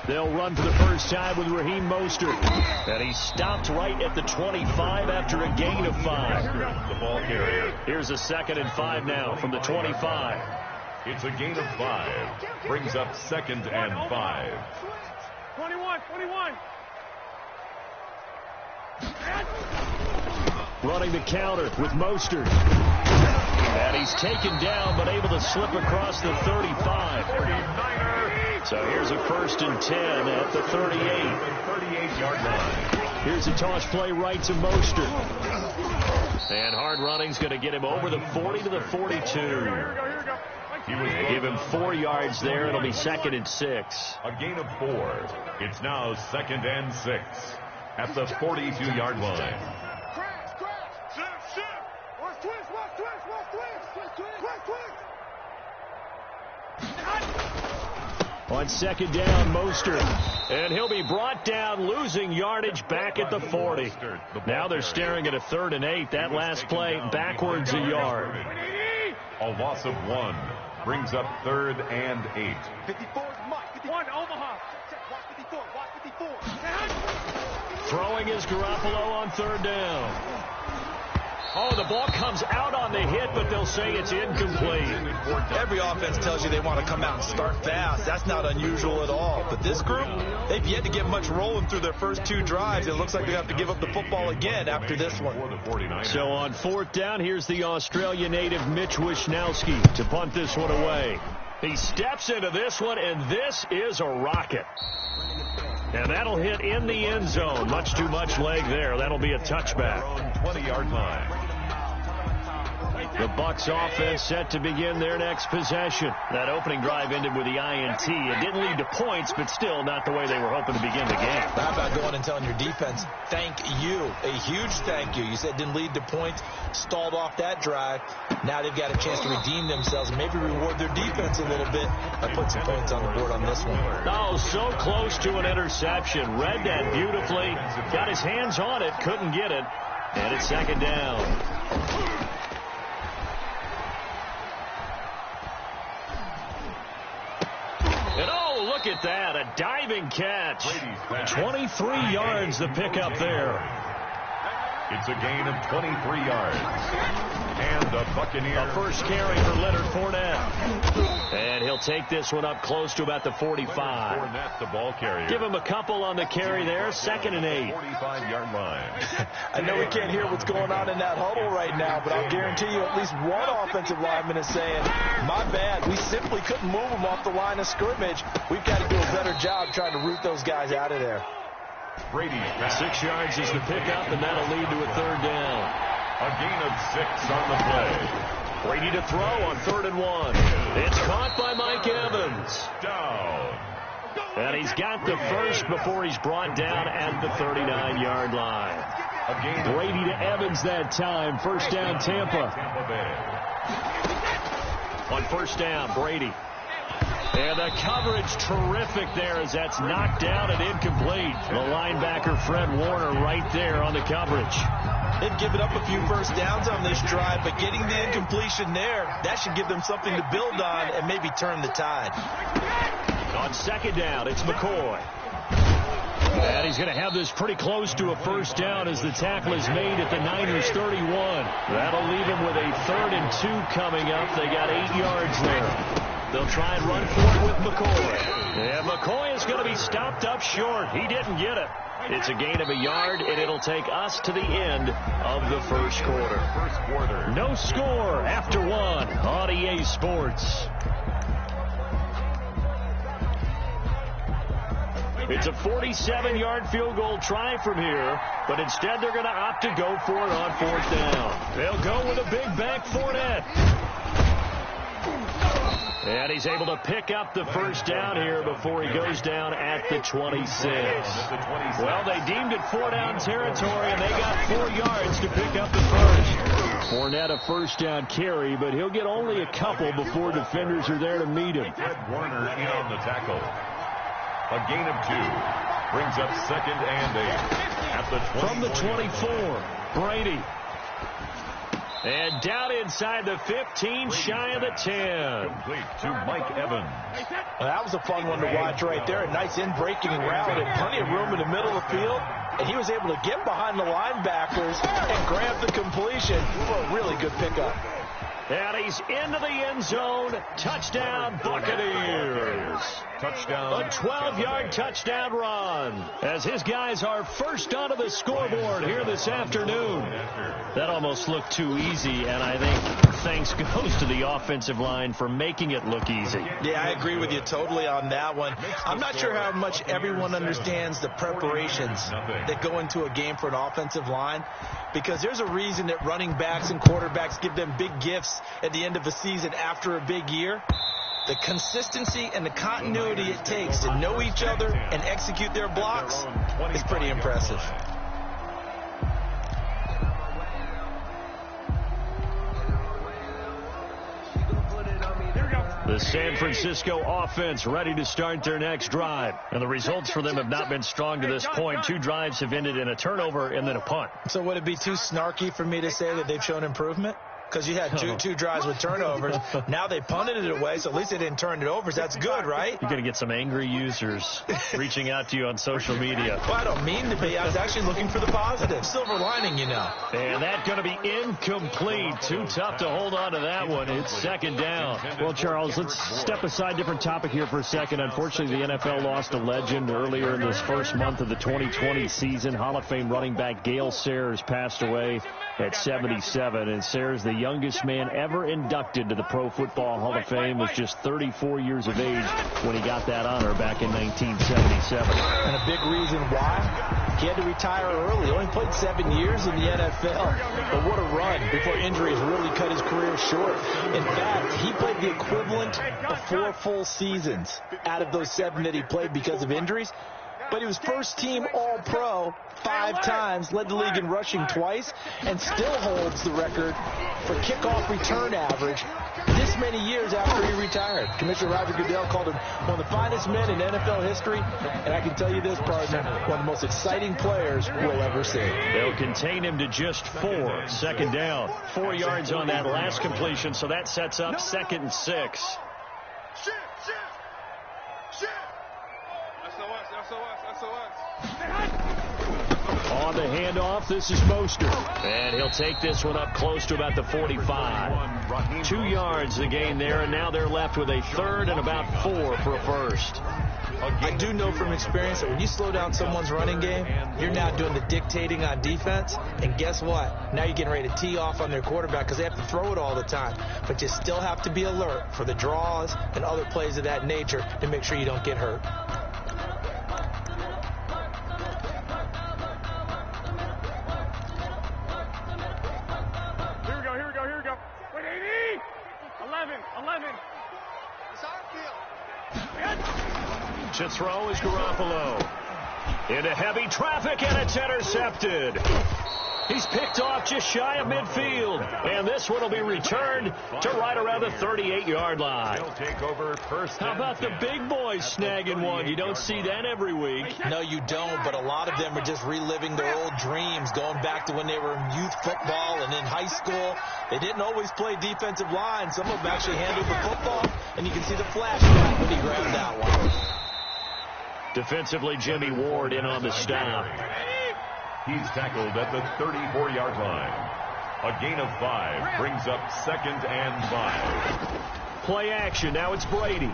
They'll run for the first time with Raheem Mostert. And he stopped right at the 25 after a gain of 5. The ball carrier. Here's a 2nd and 5 now from the 25. It's a gain of 5. Brings up 2nd and 5. 21. Running the counter with Mostert. And he's taken down, but able to slip across the 35. 49er. So here's a 1st and 10 at the 38. 38-yard line. Here's a toss play right to Mostert. And hard running's going to get him over the 40 to the 42. Give him 4 yards there. It'll be 2nd and 6. A gain of 4. It's now 2nd and 6 at the 42-yard line. On 2nd down, Mostert. And he'll be brought down, losing yardage back at the 40. Now they're staring at a 3rd and 8. That last play backwards a yard. A loss of 1 brings up 3rd and 8. 54 is Mike. 51 Omaha. Watch 54. Watch 54. Throwing is Garoppolo on 3rd down. Oh, the ball comes out on the hit, but they'll say it's incomplete. Every offense tells you they want to come out and start fast. That's not unusual at all. But this group, they've yet to get much rolling through their first 2 drives. It looks like they have to give up the football again after this one. So on 4th down, here's the Australia native Mitch Wishnowski to punt this one away. He steps into this one, and this is a rocket. And that'll hit in the end zone. Much too much leg there. That'll be a touchback. 20-yard line. The Bucs offense set to begin their next possession. That opening drive ended with the INT. It didn't lead to points, but still not the way they were hoping to begin the game. How about going and telling your defense, thank you, a huge thank you. You said it didn't lead to points, stalled off that drive. Now they've got a chance to redeem themselves and maybe reward their defense a little bit by putting some points on the board on this one. Oh, so close to an interception. Read that beautifully. Got his hands on it, couldn't get it. And it's 2nd down. And oh, look at that, a diving catch. 23 yards the pickup there. It's a gain of 23 yards. And the Buccaneers. A first carry for Leonard Fournette. And he'll take this one up close to about the 45. Fournette, the ball carrier. Give him a couple on the carry there. 2nd and 8. 45-yard line. I know we can't hear what's going on in that huddle right now, but I'll guarantee you at least one offensive lineman is saying, my bad, we simply couldn't move them off the line of scrimmage. We've got to do a better job trying to root those guys out of there. Brady. 6 yards is the pickup, and that'll lead to a 3rd down. A gain of 6 on the play. Brady to throw on 3rd and 1. It's caught by Mike Evans. Down. And he's got the first before he's brought down at the 39-yard line. Brady to Evans that time. 1st down, Tampa. On 1st down, Brady. And the coverage terrific there as that's knocked down and incomplete. The linebacker, Fred Warner, right there on the coverage. They've given up a few first downs on this drive, but getting the incompletion there, that should give them something to build on and maybe turn the tide. On 2nd down, it's McCoy. And he's going to have this pretty close to a first down as the tackle is made at the Niners 31. That'll leave him with a 3rd and 2 coming up. They got 8 yards there. They'll try and run for it with McCoy. And McCoy is going to be stopped up short. He didn't get it. It's a gain of a yard, and it'll take us to the end of the first quarter. No score after one on EA Sports. It's a 47-yard field goal try from here, but instead they're going to opt to go for it on fourth down. They'll go with a big back Fournette. And he's able to pick up the first down here before he goes down at the 26. Well, they deemed it 4-down territory, and they got 4 yards to pick up the first. Fournette a first down carry, but he'll get only a couple before defenders are there to meet him. Fred Warner in on the tackle. A gain of 2. Brings up 2nd and 8. At the 20. From the 24, Brady. And down inside the 15, shy of the 10. Complete to Mike Evans. Well, that was a fun one to watch right there. A nice in-breaking route and plenty of room in the middle of the field. And he was able to get behind the linebackers and grab the completion for a really good pickup. And he's into the end zone. Touchdown, Buccaneers. Touchdown. A 12-yard touchdown run as his guys are first onto the scoreboard here this afternoon. That almost looked too easy, and I think thanks goes to the offensive line for making it look easy. Yeah, I agree with you totally on that one. I'm not sure how much everyone understands the preparations that go into a game for an offensive line, because there's a reason that running backs and quarterbacks give them big gifts at the end of a season after a big year. The consistency and the continuity it takes to know each other and execute their blocks is pretty impressive. The San Francisco offense ready to start their next drive. And the results for them have not been strong to this point. 2 drives have ended in a turnover and then a punt. So would it be too snarky for me to say that they've shown improvement? Because you had two drives with turnovers. Now they punted it away, so at least they didn't turn it over. So that's good, right? You're going to get some angry users reaching out to you on social media. Well, I don't mean to be. I was actually looking for the positive. Silver lining, you know. And that's going to be incomplete. Too tough to hold on to that one. It's 2nd down. Well, Charles, let's step aside different topic here for a second. Unfortunately, the NFL lost a legend earlier in this first month of the 2020 season. Hall of Fame running back Gale Sayers passed away at 77. And Sayers, the youngest man ever inducted to the Pro Football Hall of Fame, was just 34 years of age when he got that honor back in 1977. And a big reason why? He had to retire early. He only played 7 years in the NFL. But what a run before injuries really cut his career short. In fact, he played the equivalent of 4 full seasons out of those 7 that he played because of injuries. But he was first-team All-Pro 5 times, led the league in rushing twice, and still holds the record for kickoff return average this many years after he retired. Commissioner Roger Goodell called him one of the finest men in NFL history, and I can tell you this, partner, one of the most exciting players we'll ever see. They'll contain him to just 4. 2nd down. 4 yards on that last completion, so that sets up 2nd and 6. On the handoff, this is Mostert. And he'll take this one up close to about the 45. 2 yards the gain there, and now they're left with a 3rd and about 4 for a first. I do know from experience that when you slow down someone's running game, you're now doing the dictating on defense. And guess what? Now you're getting ready to tee off on their quarterback because they have to throw it all the time. But you still have to be alert for the draws and other plays of that nature to make sure you don't get hurt. To throw is Garoppolo. Into heavy traffic, and it's intercepted. He's picked off just shy of midfield. And this one will be returned to right around the 38-yard line. He'll take over first. How about the big boys snagging one? You don't see that every week. No, you don't, but a lot of them are just reliving their old dreams, going back to when they were in youth football and in high school. They didn't always play defensive line. Some of them actually handled the football, and you can see the flashback when he grabbed that one. Defensively, Jimmy Ward in on the stop. He's tackled at the 34-yard line. A gain of 5 brings up 2nd and 5. Play action. Now it's Brady.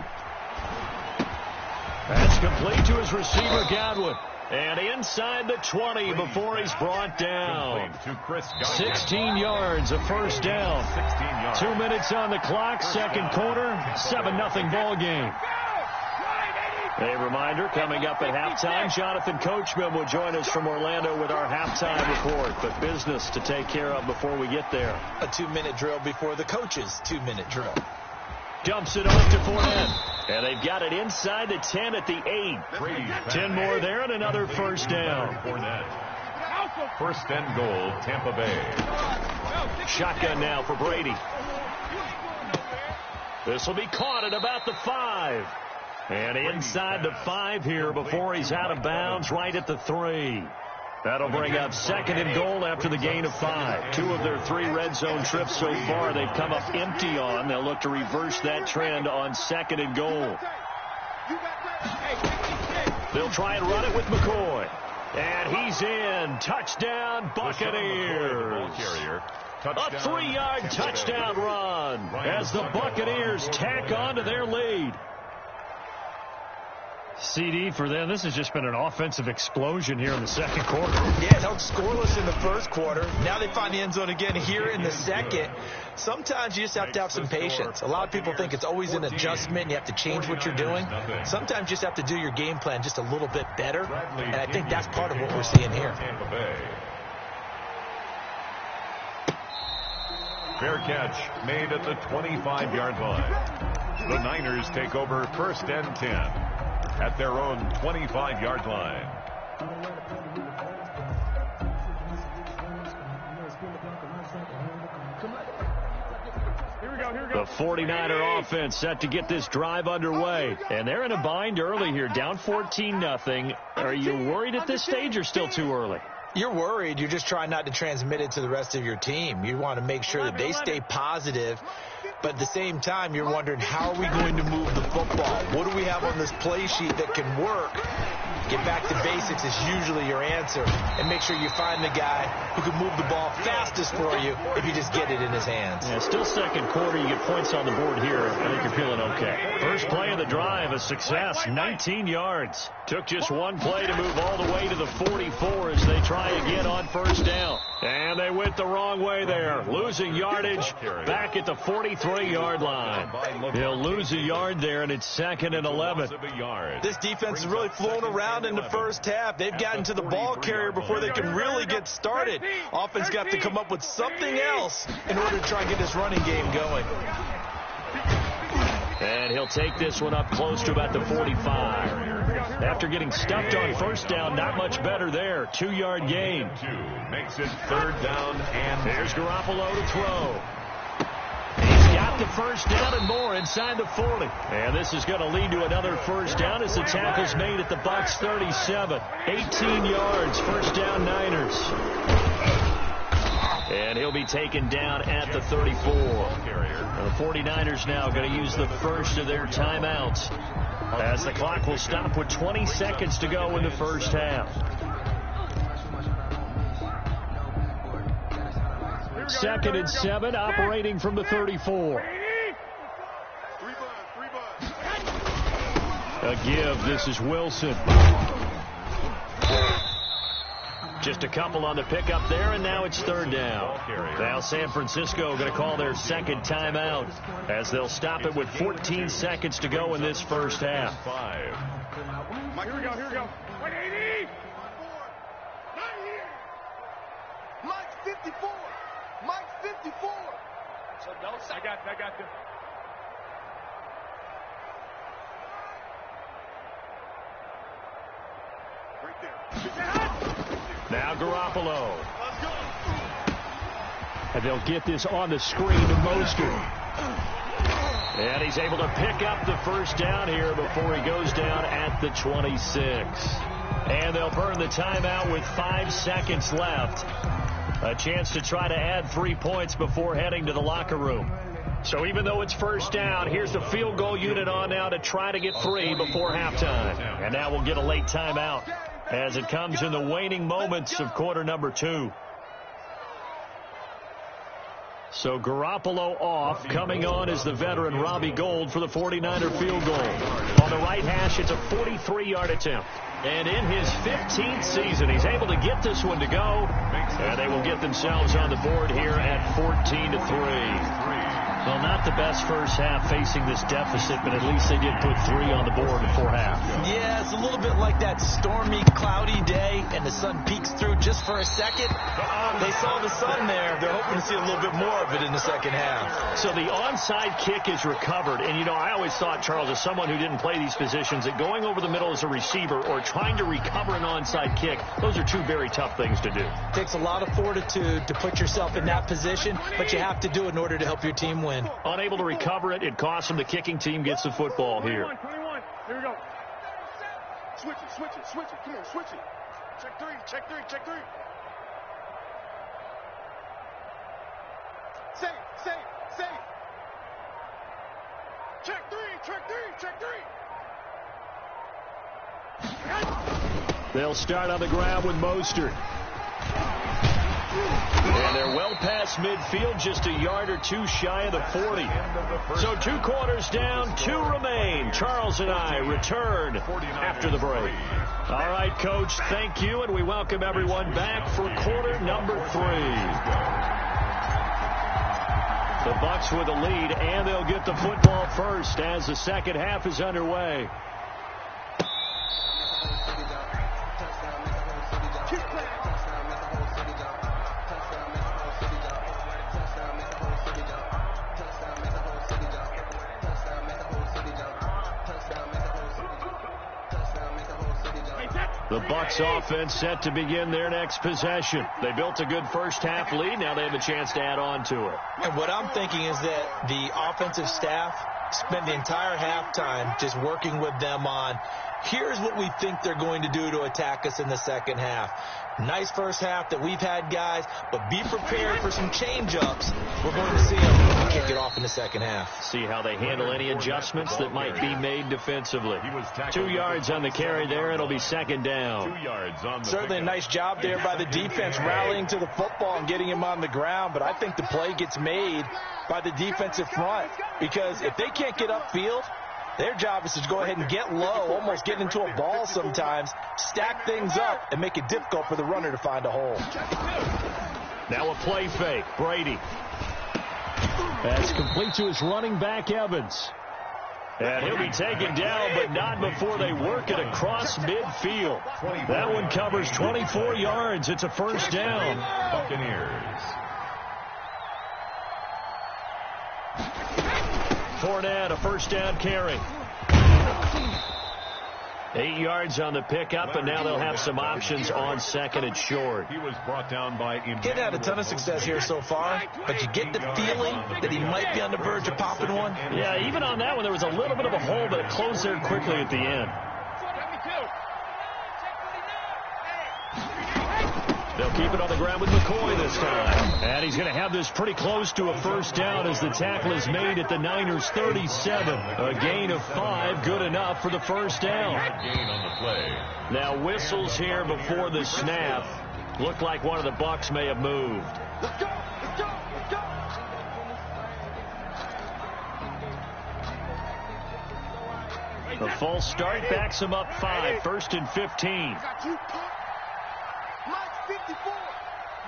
That's complete to his receiver, Godwin. And inside the 20 before he's brought down. 16 yards, a first down. 2 minutes on the clock, second quarter, 7-0 ball game. A reminder, coming up at halftime, Jonathan Coachman will join us from Orlando with our halftime report. But business to take care of before we get there. A 2-minute drill before the coach's 2-minute drill. Dumps it off to Fournette. And they've got it inside the 10 at the 8. 10 more there and another first down. First and goal, Tampa Bay. Shotgun now for Brady. This will be caught at about the 5. And inside the 5 here before he's out of bounds, right at the 3. That'll bring up second and goal after the gain of 5. 2 of their 3 red zone trips so far they've come up empty on. They'll look to reverse that trend on second and goal. They'll try and run it with McCoy. And he's in. Touchdown, Buccaneers. A 3-yard touchdown run as the Buccaneers tack on to their lead. CD for them. This has just been an offensive explosion here in the second quarter. Yeah, it held scoreless in the first quarter. Now they find the end zone again here in the second. Sometimes you just have to have some patience. A lot of people think it's always an adjustment and you have to change what you're doing. Sometimes you just have to do your game plan just a little bit better, and I think that's part of what we're seeing here. Fair catch made at the 25-yard line. The Niners take over first and 10 at their own 25-yard line. The 49er offense set to get this drive underway. And they're in a bind early here, down 14-0. Are you worried at this stage or still too early? You're worried. You're just trying not to transmit it to the rest of your team. You want to make sure that they stay positive. But at the same time, you're wondering, how are we going to move the football? What do we have on this play sheet that can work? Get back to basics is usually your answer. And make sure you find the guy who can move the ball fastest for you if you just get it in his hands. Yeah, still second quarter. You get points on the board here. I think you're feeling okay. First play of the drive, a success, 19 yards. Took just one play to move all the way to the 44 as they try again on first down. And they went the wrong way there. Losing yardage back at the 43-yard line. They'll lose a yard there, and it's second and 11. This defense is really flown around in the first half. They've gotten to the ball carrier before they can really get started. Offense got to come up with something else in order to try and get this running game going. And he'll take this one up close to about the 45. After getting stuffed on first down, not much better there. 2-yard gain. Makes it third down, and there's Garoppolo to throw. He's got the first down and more inside the 40. And this is going to lead to another first down as the tackle's made at the Bucs 37. 18 yards, first down Niners. And he'll be taken down at the 34. The 49ers now going to use the first of their timeouts as the clock will stop with 20 seconds to go in the first half. Second and 7, operating from the 34. A give. This is Wilson. Just a couple on the pickup there, and now it's third down. Now San Francisco going to call their second timeout as they'll stop it with 14 seconds to go in this first half. Mike, here we go. 180. Not here. Mike's 54. Mike's 54. So don't say. I got this. Right there. Now Garoppolo. And they'll get this on the screen to Mostert. And he's able to pick up the first down here before he goes down at the 26. And they'll burn the timeout with 5 seconds left. A chance to try to add 3 points before heading to the locker room. So even though it's first down, here's the field goal unit on now to try to get 3 before halftime. And now we'll get a late timeout as it comes in the waning moments of quarter number 2. So Garoppolo off. Coming on is the veteran Robbie Gould for the 49er field goal. On the right hash, it's a 43-yard attempt. And in his 15th season, he's able to get this one to go. And they will get themselves on the board here at 14-3. Well, not the best first half facing this deficit, but at least they did put 3 on the board before half. Yeah, it's a little bit like that stormy, cloudy day, and the sun peeks through just for a second. They saw the sun there. They're hoping to see a little bit more of it in the second half. So the onside kick is recovered. And, you know, I always thought, Charles, as someone who didn't play these positions, that going over the middle as a receiver or trying to recover an onside kick, those are two very tough things to do. It takes a lot of fortitude to put yourself in that position, but you have to do it in order to help your team win. Unable to recover it, it costs them. The kicking team gets the football here. 21. Here we go. Switch it. Come on, switch it. Check three. Safe. Check three. They'll start on the ground with Mostert. And they're well past midfield, just a yard or two shy of the 40. So 2 quarters down, 2 remain. Charles and I return after the break. All right, Coach, thank you, and we welcome everyone back for quarter number 3. The Bucs with a lead, and they'll get the football first as the second half is underway. The Bucs offense set to begin their next possession. They built a good first half lead. Now they have a chance to add on to it. And what I'm thinking is that the offensive staff spent the entire halftime just working with them on, here's what we think they're going to do to attack us in the second half. Nice first half that we've had, guys, but be prepared for some change-ups. We're going to see them kick it off in the second half. See how they handle any adjustments that might be made defensively. 2 yards on the carry there. It'll be second down. 2 yards on the Certainly a nice job there by the defense rallying to the football and getting him on the ground, but I think the play gets made by the defensive front, because if they can't get upfield, their job is to go ahead and get low, almost get into a ball sometimes, stack things up, and make it difficult for the runner to find a hole. Now a play fake. Brady. That's complete to his running back, Evans. And he'll be taken down, but not before they work it across midfield. That one covers 24 yards. It's a first down. Buccaneers. Fournette, a first down carry. 8 yards on the pickup, and now they'll have some options on second and short. He was brought down by He's had a ton of success here so far, but you get the feeling that he might be on the verge of popping one. Yeah, even on that one, there was a little bit of a hole, but it closed there quickly at the end. They'll keep it on the ground with McCoy this time. And he's going to have this pretty close to a first down as the tackle is made at the Niners' 37. A gain of 5, good enough for the first down. gain on the play. Now whistles here before the snap. Looked like one of the Bucs may have moved. Let's go. The false start backs him up 5, first and 15.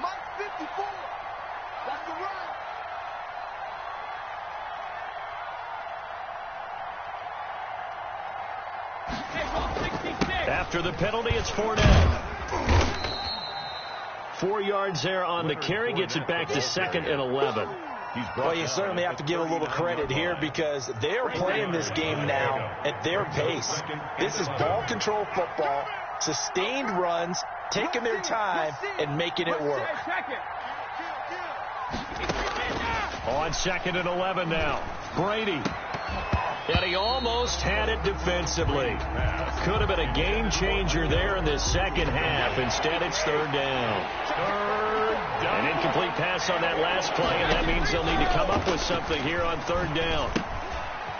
Mike's 54. That's the run. After the penalty, it's Fournette. 4 yards there on the carry, gets it back to second and 11. Well, you certainly have to give a little credit here because they're playing this game now at their pace. This is ball control football, sustained runs, taking their time, and making it work. On second and 11 now. Brady. And he almost had it defensively. Could have been a game changer there in the second half. Instead, it's third down. An incomplete pass on that last play, and that means they'll need to come up with something here on third down.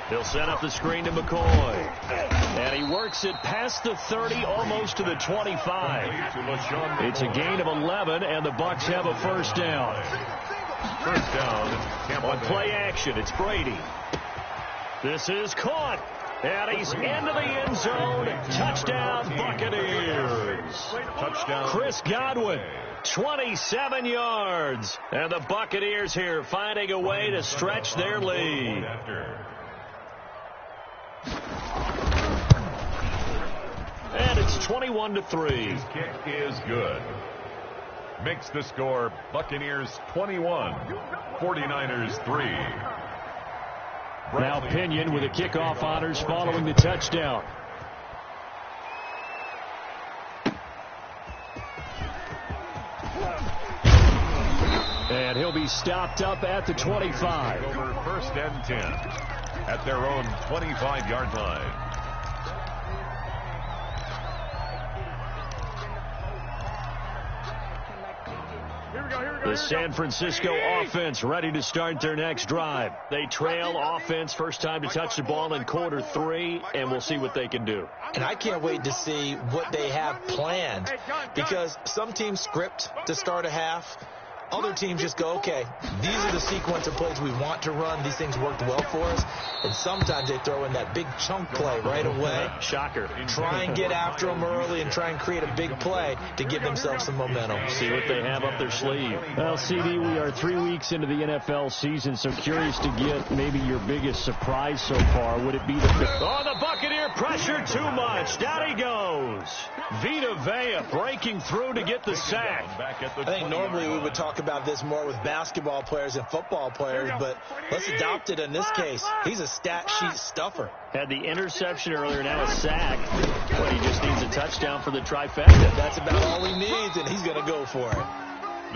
They'll set up the screen to McCoy. And he works it past the 30, almost to the 25. It's a gain of 11, and the Bucs have a first down. First down. On play action, it's Brady. This is caught. And he's into the end zone. Touchdown, Buccaneers. Touchdown. Chris Godwin, 27 yards. And the Buccaneers here finding a way to stretch their lead. And it's 21-3. His kick is good. Makes the score Buccaneers 21, 49ers 3. Now Pinion with the kickoff honors following the touchdown. And he'll be stopped up at the 25. Over first and 10 at their own 25-yard line. The San Francisco offense ready to start their next drive. They trail offense, first time to touch the ball in quarter 3, and we'll see what they can do. And I can't wait to see what they have planned, because some teams script to start a half. Other teams just go, okay, these are the sequence of plays we want to run. These things worked well for us. And sometimes they throw in that big chunk play right away. Shocker. Try and get after them early and try and create a big play to give themselves some momentum. See what they have up their sleeve. Well, CD, we are 3 weeks into the NFL season, so curious to get maybe your biggest surprise so far. Would it be the... Oh, the Buccaneer pressure too much. Down he goes. Vita Vea breaking through to get the sack. I think normally we would talk about this more with basketball players and football players, but let's adopt it in this case. He's a stat sheet stuffer. Had the interception earlier, now a sack. But he just needs a touchdown for the trifecta. That's about all he needs, and he's going to go for it.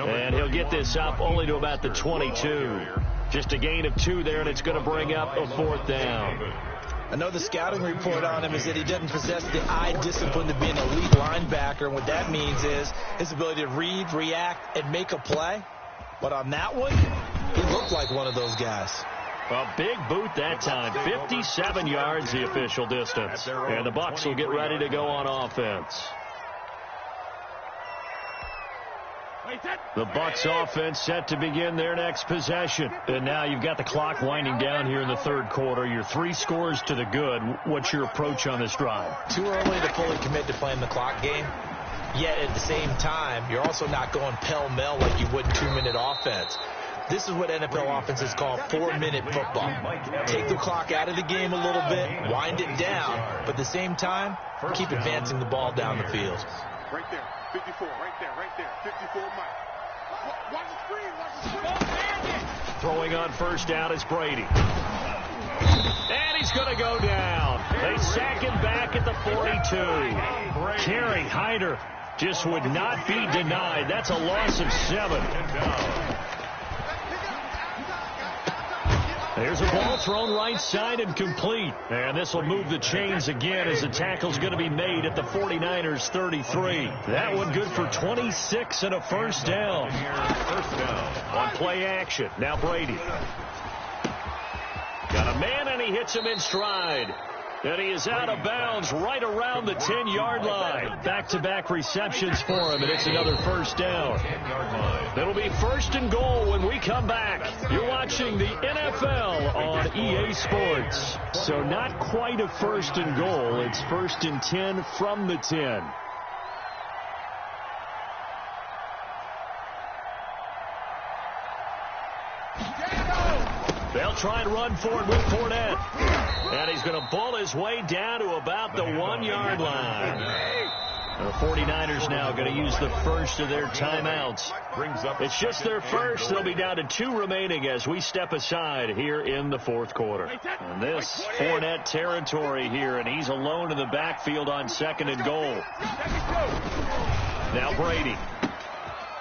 And he'll get this up only to about the 22. Just a gain of 2 there, and it's going to bring up a 4th down. I know the scouting report on him is that he doesn't possess the eye discipline to be an elite linebacker. And what that means is his ability to read, react, and make a play. But on that one, he looked like one of those guys. A big boot that time. 57 yards the official distance. And the Bucs will get ready to go on offense. The Bucs offense set to begin their next possession. And now you've got the clock winding down here in the 3rd quarter. You're 3 scores to the good. What's your approach on this drive? Too early to fully commit to playing the clock game. Yet at the same time, you're also not going pell-mell like you would in 2-minute offense. This is what NFL offenses call 4-minute football. Take the clock out of the game a little bit, wind it down, but at the same time, keep advancing the ball down the field. Right there, 54, right there, 54, Mike. Watch the screen, watch the screen. Throwing on first down is Brady. And he's going to go down. They sack him back at the 42. Kerry Hyder just would not be denied. That's a loss of 7. There's a ball thrown right side and complete. And this will move the chains again as the tackle's going to be made at the 49ers 33. That one good for 26 and a first down. On play action. Now Brady. Got a man and he hits him in stride. And he is out of bounds right around the 10-yard line. Back-to-back receptions for him, and it's another first down. It'll be 1st and goal when we come back. You're watching the NFL on EA Sports. So not quite a 1st and goal. It's 1st and 10 from the 10. They'll try and run for it with Fournette. And he's going to bull his way down to about the 1-yard line. The 49ers now going to use the first of their timeouts. It's just their first. They'll be down to 2 remaining as we step aside here in the 4th quarter. And this Fournette territory here, and he's alone in the backfield on 2nd and goal. Now Brady.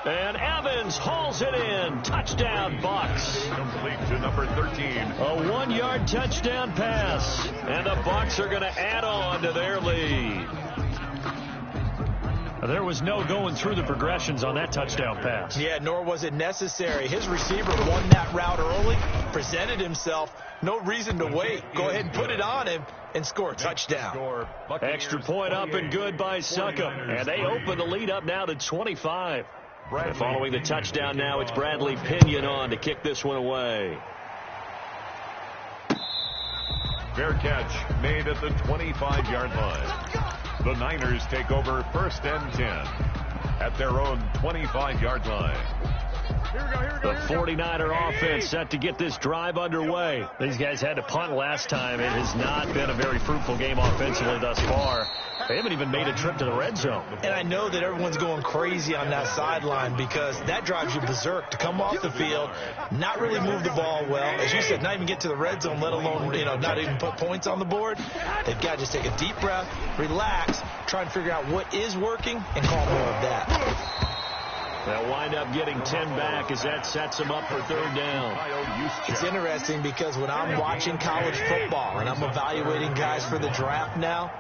And Evans hauls it in. Touchdown, Bucs. Complete to number 13. A 1-yard touchdown pass. And the Bucs are going to add on to their lead. There was no going through the progressions on that touchdown pass. Yeah, nor was it necessary. His receiver won that route early, presented himself. No reason to wait. Go ahead and put it on him and score a touchdown. Extra point up and good by Succop. And they open the lead up now to 25. And following the touchdown now, it's Bradley Pinion on to kick this one away. Fair catch made at the 25-yard line. The Niners take over 1st and 10 at their own 25-yard line. The 49er offense set to get this drive underway. These guys had to punt last time. It has not been a very fruitful game offensively thus far. They haven't even made a trip to the red zone. And I know that everyone's going crazy on that sideline because that drives you berserk to come off the field, not really move the ball well. As you said, not even get to the red zone, let alone, not even put points on the board. They've got to just take a deep breath, relax, try and figure out what is working, and call more of that. They'll wind up getting 10 back as that sets them up for 3rd down. It's interesting because when I'm watching college football and I'm evaluating guys for the draft now,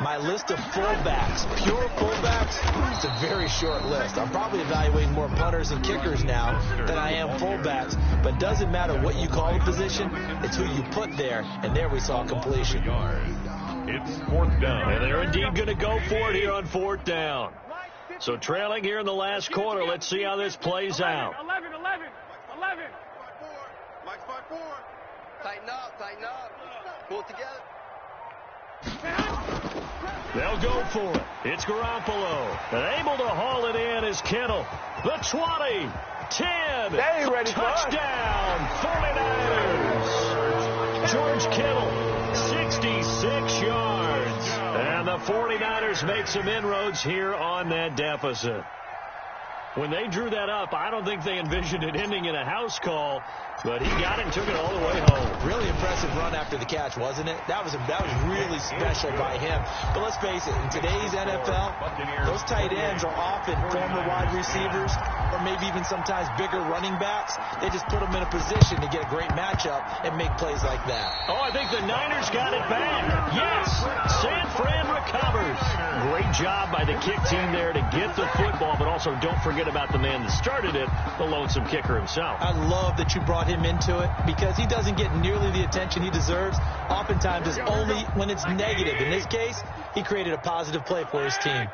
my list of fullbacks, pure fullbacks, it's a very short list. I'm probably evaluating more punters and kickers now than I am fullbacks. But it doesn't matter what you call the position, it's who you put there. And there we saw completion. It's 4th down. And they're indeed going to go for it here on 4th down. So trailing here in the last quarter. Let's see how this plays out. 11. Mike's 5-4. Tighten up. Pull it together. They'll go for it. It's Garoppolo. And able to haul it in is Kittle. The 20, 10, touchdown, 49ers. George Kittle, 66 yards. And the 49ers make some inroads here on that deficit. When they drew that up, I don't think they envisioned it ending in a house call, but he got it and took it all the way home. Really impressive run after the catch, wasn't it? That was really special by him. But let's face it, in today's NFL, those tight ends are often former wide receivers or maybe even sometimes bigger running backs. They just put them in a position to get a great matchup and make plays like that. Oh, I think the Niners got it back. Yes, San Fran recovers. Great job by the kick team there to get the football, but also don't forget about the man that started it, the lonesome kicker himself. I love that you brought him into it because he doesn't get nearly the attention he deserves. Oftentimes it's only when it's negative. In this case, he created a positive play for his team.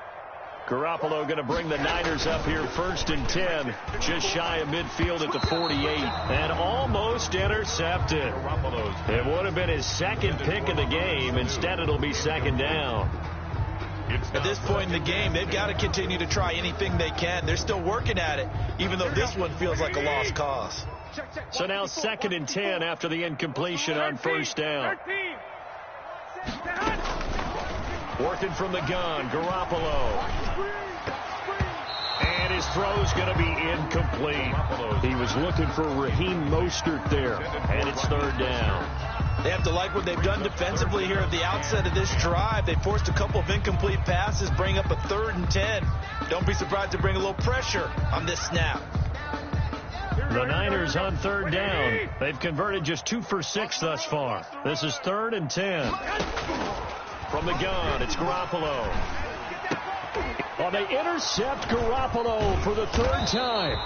Garoppolo going to bring the Niners up here 1st and 10, just shy of midfield at the 48, and almost intercepted. It would have been his 2nd pick of the game. Instead, it'll be 2nd down. At this point in the game, they've got to continue to try anything they can. They're still working at it, even though this one feels like a lost cause. So now 2nd and 10 after the incompletion on 1st down. Working from the gun, Garoppolo. And his throw's going to be incomplete. He was looking for Raheem Mostert there, and it's 3rd down. They have to like what they've done defensively here at the outset of this drive. They forced a couple of incomplete passes, bring up a 3rd and 10. Don't be surprised to bring a little pressure on this snap. The Niners on 3rd down. They've converted just 2 for 6 thus far. This is 3rd and 10. From the gun, it's Garoppolo. Oh, they intercept Garoppolo for the 3rd time.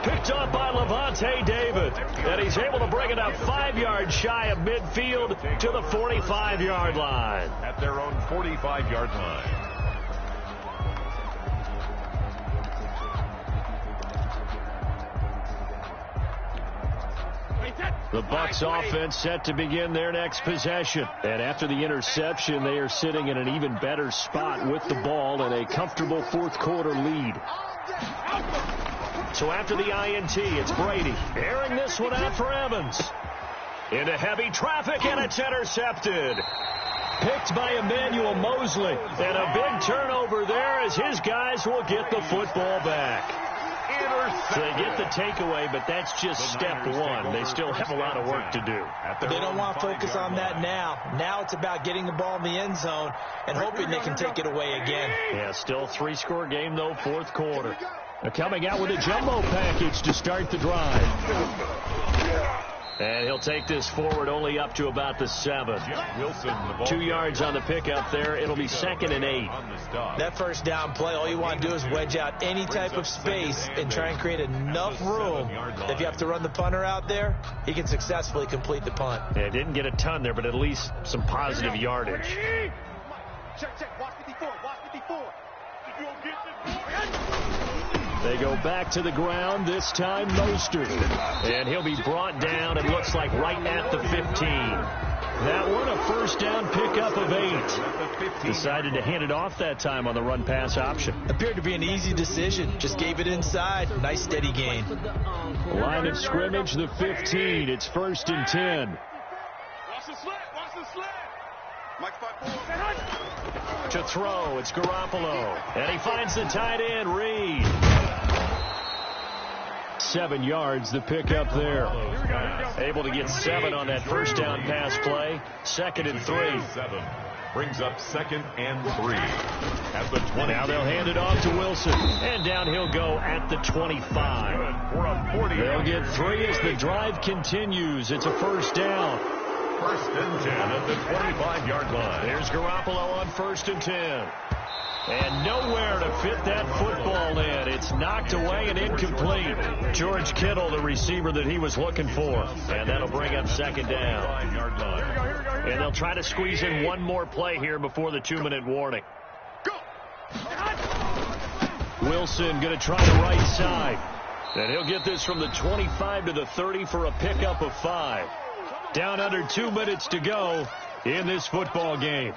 Picked up by Levante David. And he's able to bring it up 5 yards shy of midfield to the 45-yard line. At their own 45-yard line. The Bucs offense set to begin their next possession. And after the interception, they are sitting in an even better spot with the ball and a comfortable 4th quarter lead. So after the INT, it's Brady airing this one out for Evans. Into heavy traffic, and it's intercepted. Picked by Emmanuel Mosley. And a big turnover there as his guys will get the football back. So they get the takeaway, but that's just step one. They still have a lot of work to do. But they don't want to focus on that now. Now it's about getting the ball in the end zone and hoping they can take it away again. Yeah, still 3-score game, though, 4th quarter. They're coming out with a jumbo package to start the drive. And he'll take this forward only up to about the 7. 2 yards on the pickup there. It'll be 2nd and 8. That 1st down play, all you want to do is wedge out any type of space and try and create enough room. If you have to run the punter out there, he can successfully complete the punt. Yeah, didn't get a ton there, but at least some positive yardage. Check. Watch 54. They go back to the ground, this time Mostert. And he'll be brought down, it looks like right at the 15. That one a first down pickup of 8. Decided to hand it off that time on the run-pass option. Appeared to be an easy decision. Just gave it inside. Nice steady gain. Line of scrimmage, the 15. It's 1st and 10. Watch the sled. Watch the sled. Mike 5-4. To throw, it's Garoppolo. And he finds the tight end, Reed. 7 yards, the pickup there. Able to get 7 on that first down pass play. 2nd and 3. 7 brings up 2nd and 3 at the 20. Now they'll hand it off to Wilson. And down he'll go at the 25. They'll get 3 as the drive continues. It's a first down. 1st and 10 at the 25-yard line. There's Garoppolo on 1st and 10. And nowhere to fit that football in. It's knocked away and incomplete. George Kittle, the receiver that he was looking for. And that'll bring up 2nd down. And they'll try to squeeze in one more play here before the 2-minute warning. Wilson going to try the right side. And he'll get this from the 25 to the 30 for a pickup of 5. Down under 2 minutes to go in this football game.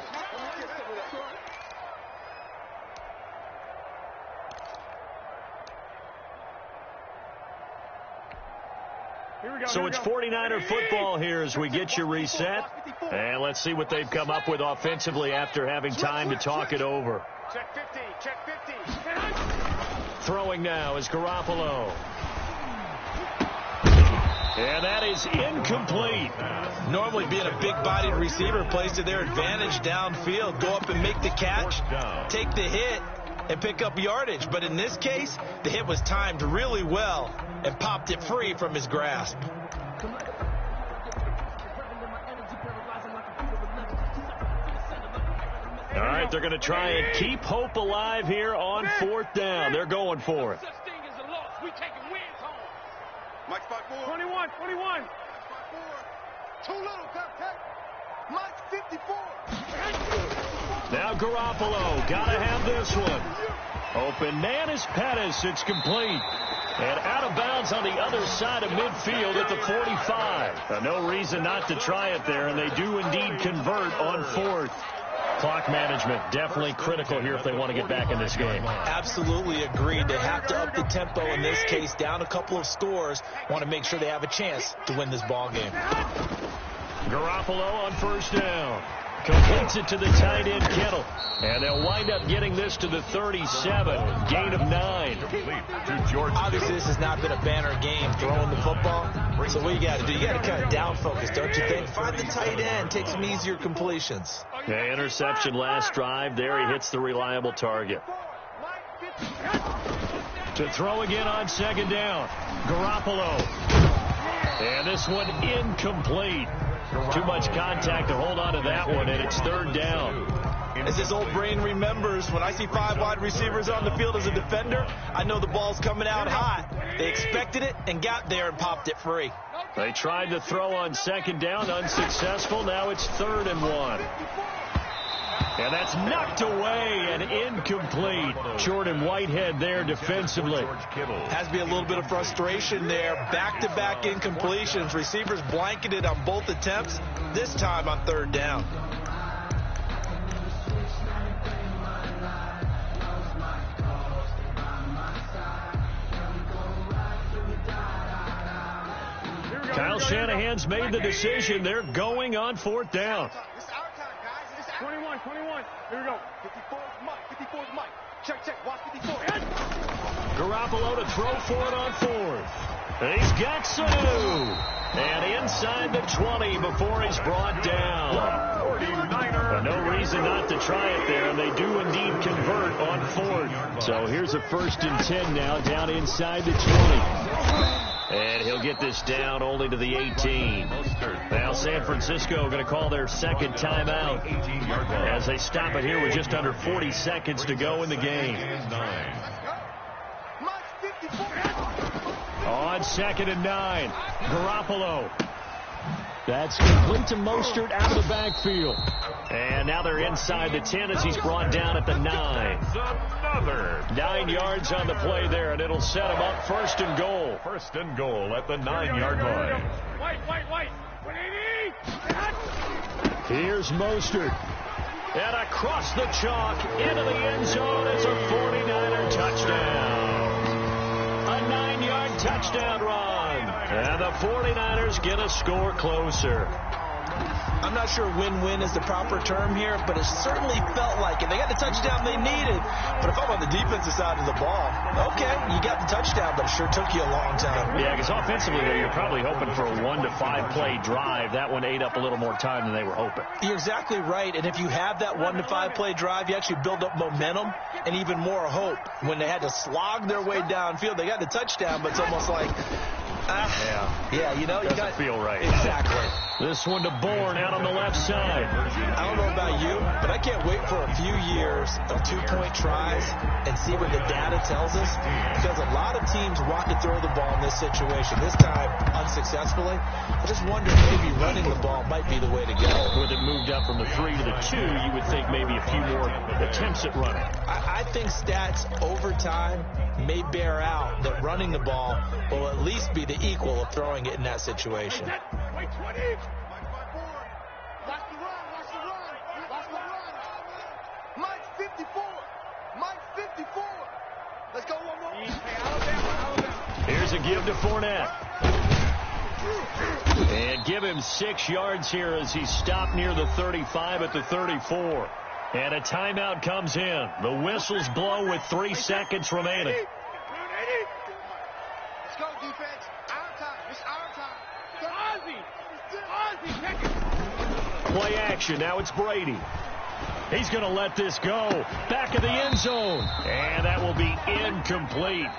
So it's 49er football here as we get you reset. And let's see what they've come up with offensively after having time to talk it over. Check 50. Check 50. Throwing now is Garoppolo. And that is incomplete. Normally being a big-bodied receiver plays to their advantage downfield. Go up and make the catch, take the hit, and pick up yardage. But in this case, the hit was timed really well and popped it free from his grasp. All right, they're going to try and keep hope alive here on 4th down. They're going for it. Mike 5-4. 21. Too little, Mike 54. Now Garoppolo, got to have this one. Open man is Pettis. It's complete. And out of bounds on the other side of midfield at the 45. No reason not to try it there, and they do indeed convert on 4th. Clock management definitely critical here if they want to get back in this game. Absolutely agreed. They have to up the tempo in this case, down a couple of scores. Want to make sure they have a chance to win this ball game. Garoppolo on 1st down. Completes it to the tight end, Kittle. And they'll wind up getting this to the 37. Gain of 9. Obviously, this has not been a banner game throwing the football. So what you got to do, you got to kind of down focus, don't you think? Find the tight end, take some easier completions. Yeah, interception last drive. There he hits the reliable target. To throw again on 2nd down. Garoppolo. And this one incomplete. Too much contact to hold on to that one, and it's 3rd down. As his old brain remembers, when I see 5 wide receivers on the field as a defender, I know the ball's coming out hot. They expected it and got there and popped it free. They tried to throw on 2nd down, unsuccessful. Now it's 3rd and 1. And that's knocked away and incomplete. Jordan Whitehead there defensively. Has to be a little bit of frustration there. Back-to-back incompletions. Receivers blanketed on both attempts, this time on 3rd down. Kyle Shanahan's made the decision. They're going on 4th down. 21. Here we go. 54 is Mike. Check. Watch 54. Garoppolo to throw for it on 4th. He's got Sanu. And inside the 20 before he's brought down. No reason not to try it there, and they do indeed convert on 4th. So here's a 1st and 10 now, down inside the 20. And he'll get this down only to the 18. Now San Francisco going to call their 2nd timeout as they stop it here with just under 40 seconds to go in the game. On 2nd and 9, Garoppolo. That's complete to Mostert out of the backfield. And now they're inside the 10 as he's brought down at the 9. Another 9 yards on the play there, and it'll set him up first and goal. First and goal at the 9-yard line. White. 180. Here's Mostert. And across the chalk into the end zone. It's a 49er touchdown. A 9-yard touchdown run. And the 49ers get a score closer. I'm not sure win-win is the proper term here, but it certainly felt like it. They got the touchdown they needed. But if I'm on the defensive side of the ball, okay, you got the touchdown, but it sure took you a long time. Yeah, because offensively, though, you're probably hoping for a 1 to 5 play drive. That one ate up a little more time than they were hoping. You're exactly right. And if you have that 1 to 5 play drive, you actually build up momentum and even more hope. When they had to slog their way downfield, they got the touchdown, but it's almost like, you know, doesn't feel right. Exactly. This one to Bourne out on the left side. I don't know about you, but I can't wait for a few years of 2-point tries and see what the data tells us, because a lot of teams want to throw the ball in this situation. This time, unsuccessfully. I just wonder if maybe running the ball might be the way to go. With it moved up from the 3 to the 2, you would think maybe a few more attempts at running. I think stats over time may bear out that running the ball will at least be the equal of throwing it in that situation. Wait, 20. Watch the run. Mike 54. Let's go one more. Alabama. Here's a give to Fournette. And give him 6 yards here as he's stopped near the 35 at the 34. And a timeout comes in. The whistles blow with 3 seconds remaining. Let's go, defense. Our time. It's our time. Ozzie, take it. Play action. Now it's Brady. He's going to let this go. Back of the end zone. And that will be incomplete.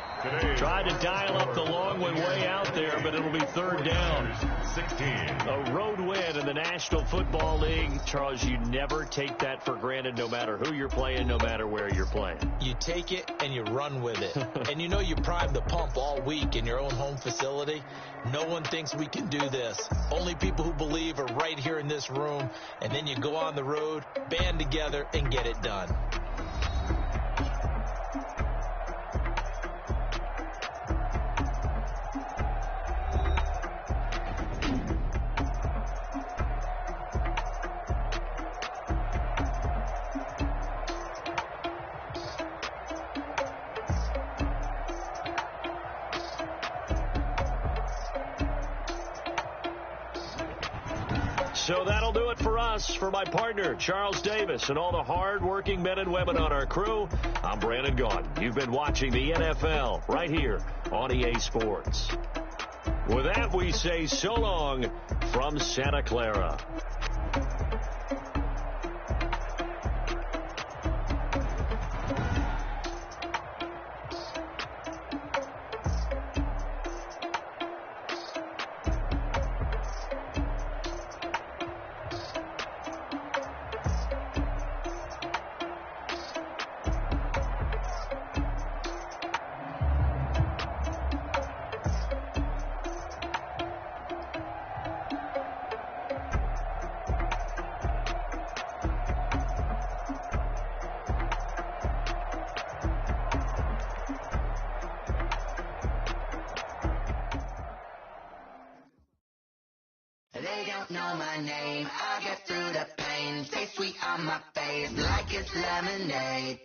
Tried to dial up the long one way out there, but it'll be 3rd down. 16. A road win in the National Football League. Charles, you never take that for granted, no matter who you're playing, no matter where you're playing. You take it and you run with it. And you know you primed the pump all week in your own home facility. No one thinks we can do this. Only people who believe are right here in this room. And then you go on the road, band together, and get it done. So that'll do it for us. For my partner, Charles Davis, and all the hard-working men and women on our crew, I'm Brandon Gaudin. You've been watching the NFL right here on EA Sports. With that, we say so long from Santa Clara. They don't know my name. I get through the pain. Stay sweet on my face like it's lemonade.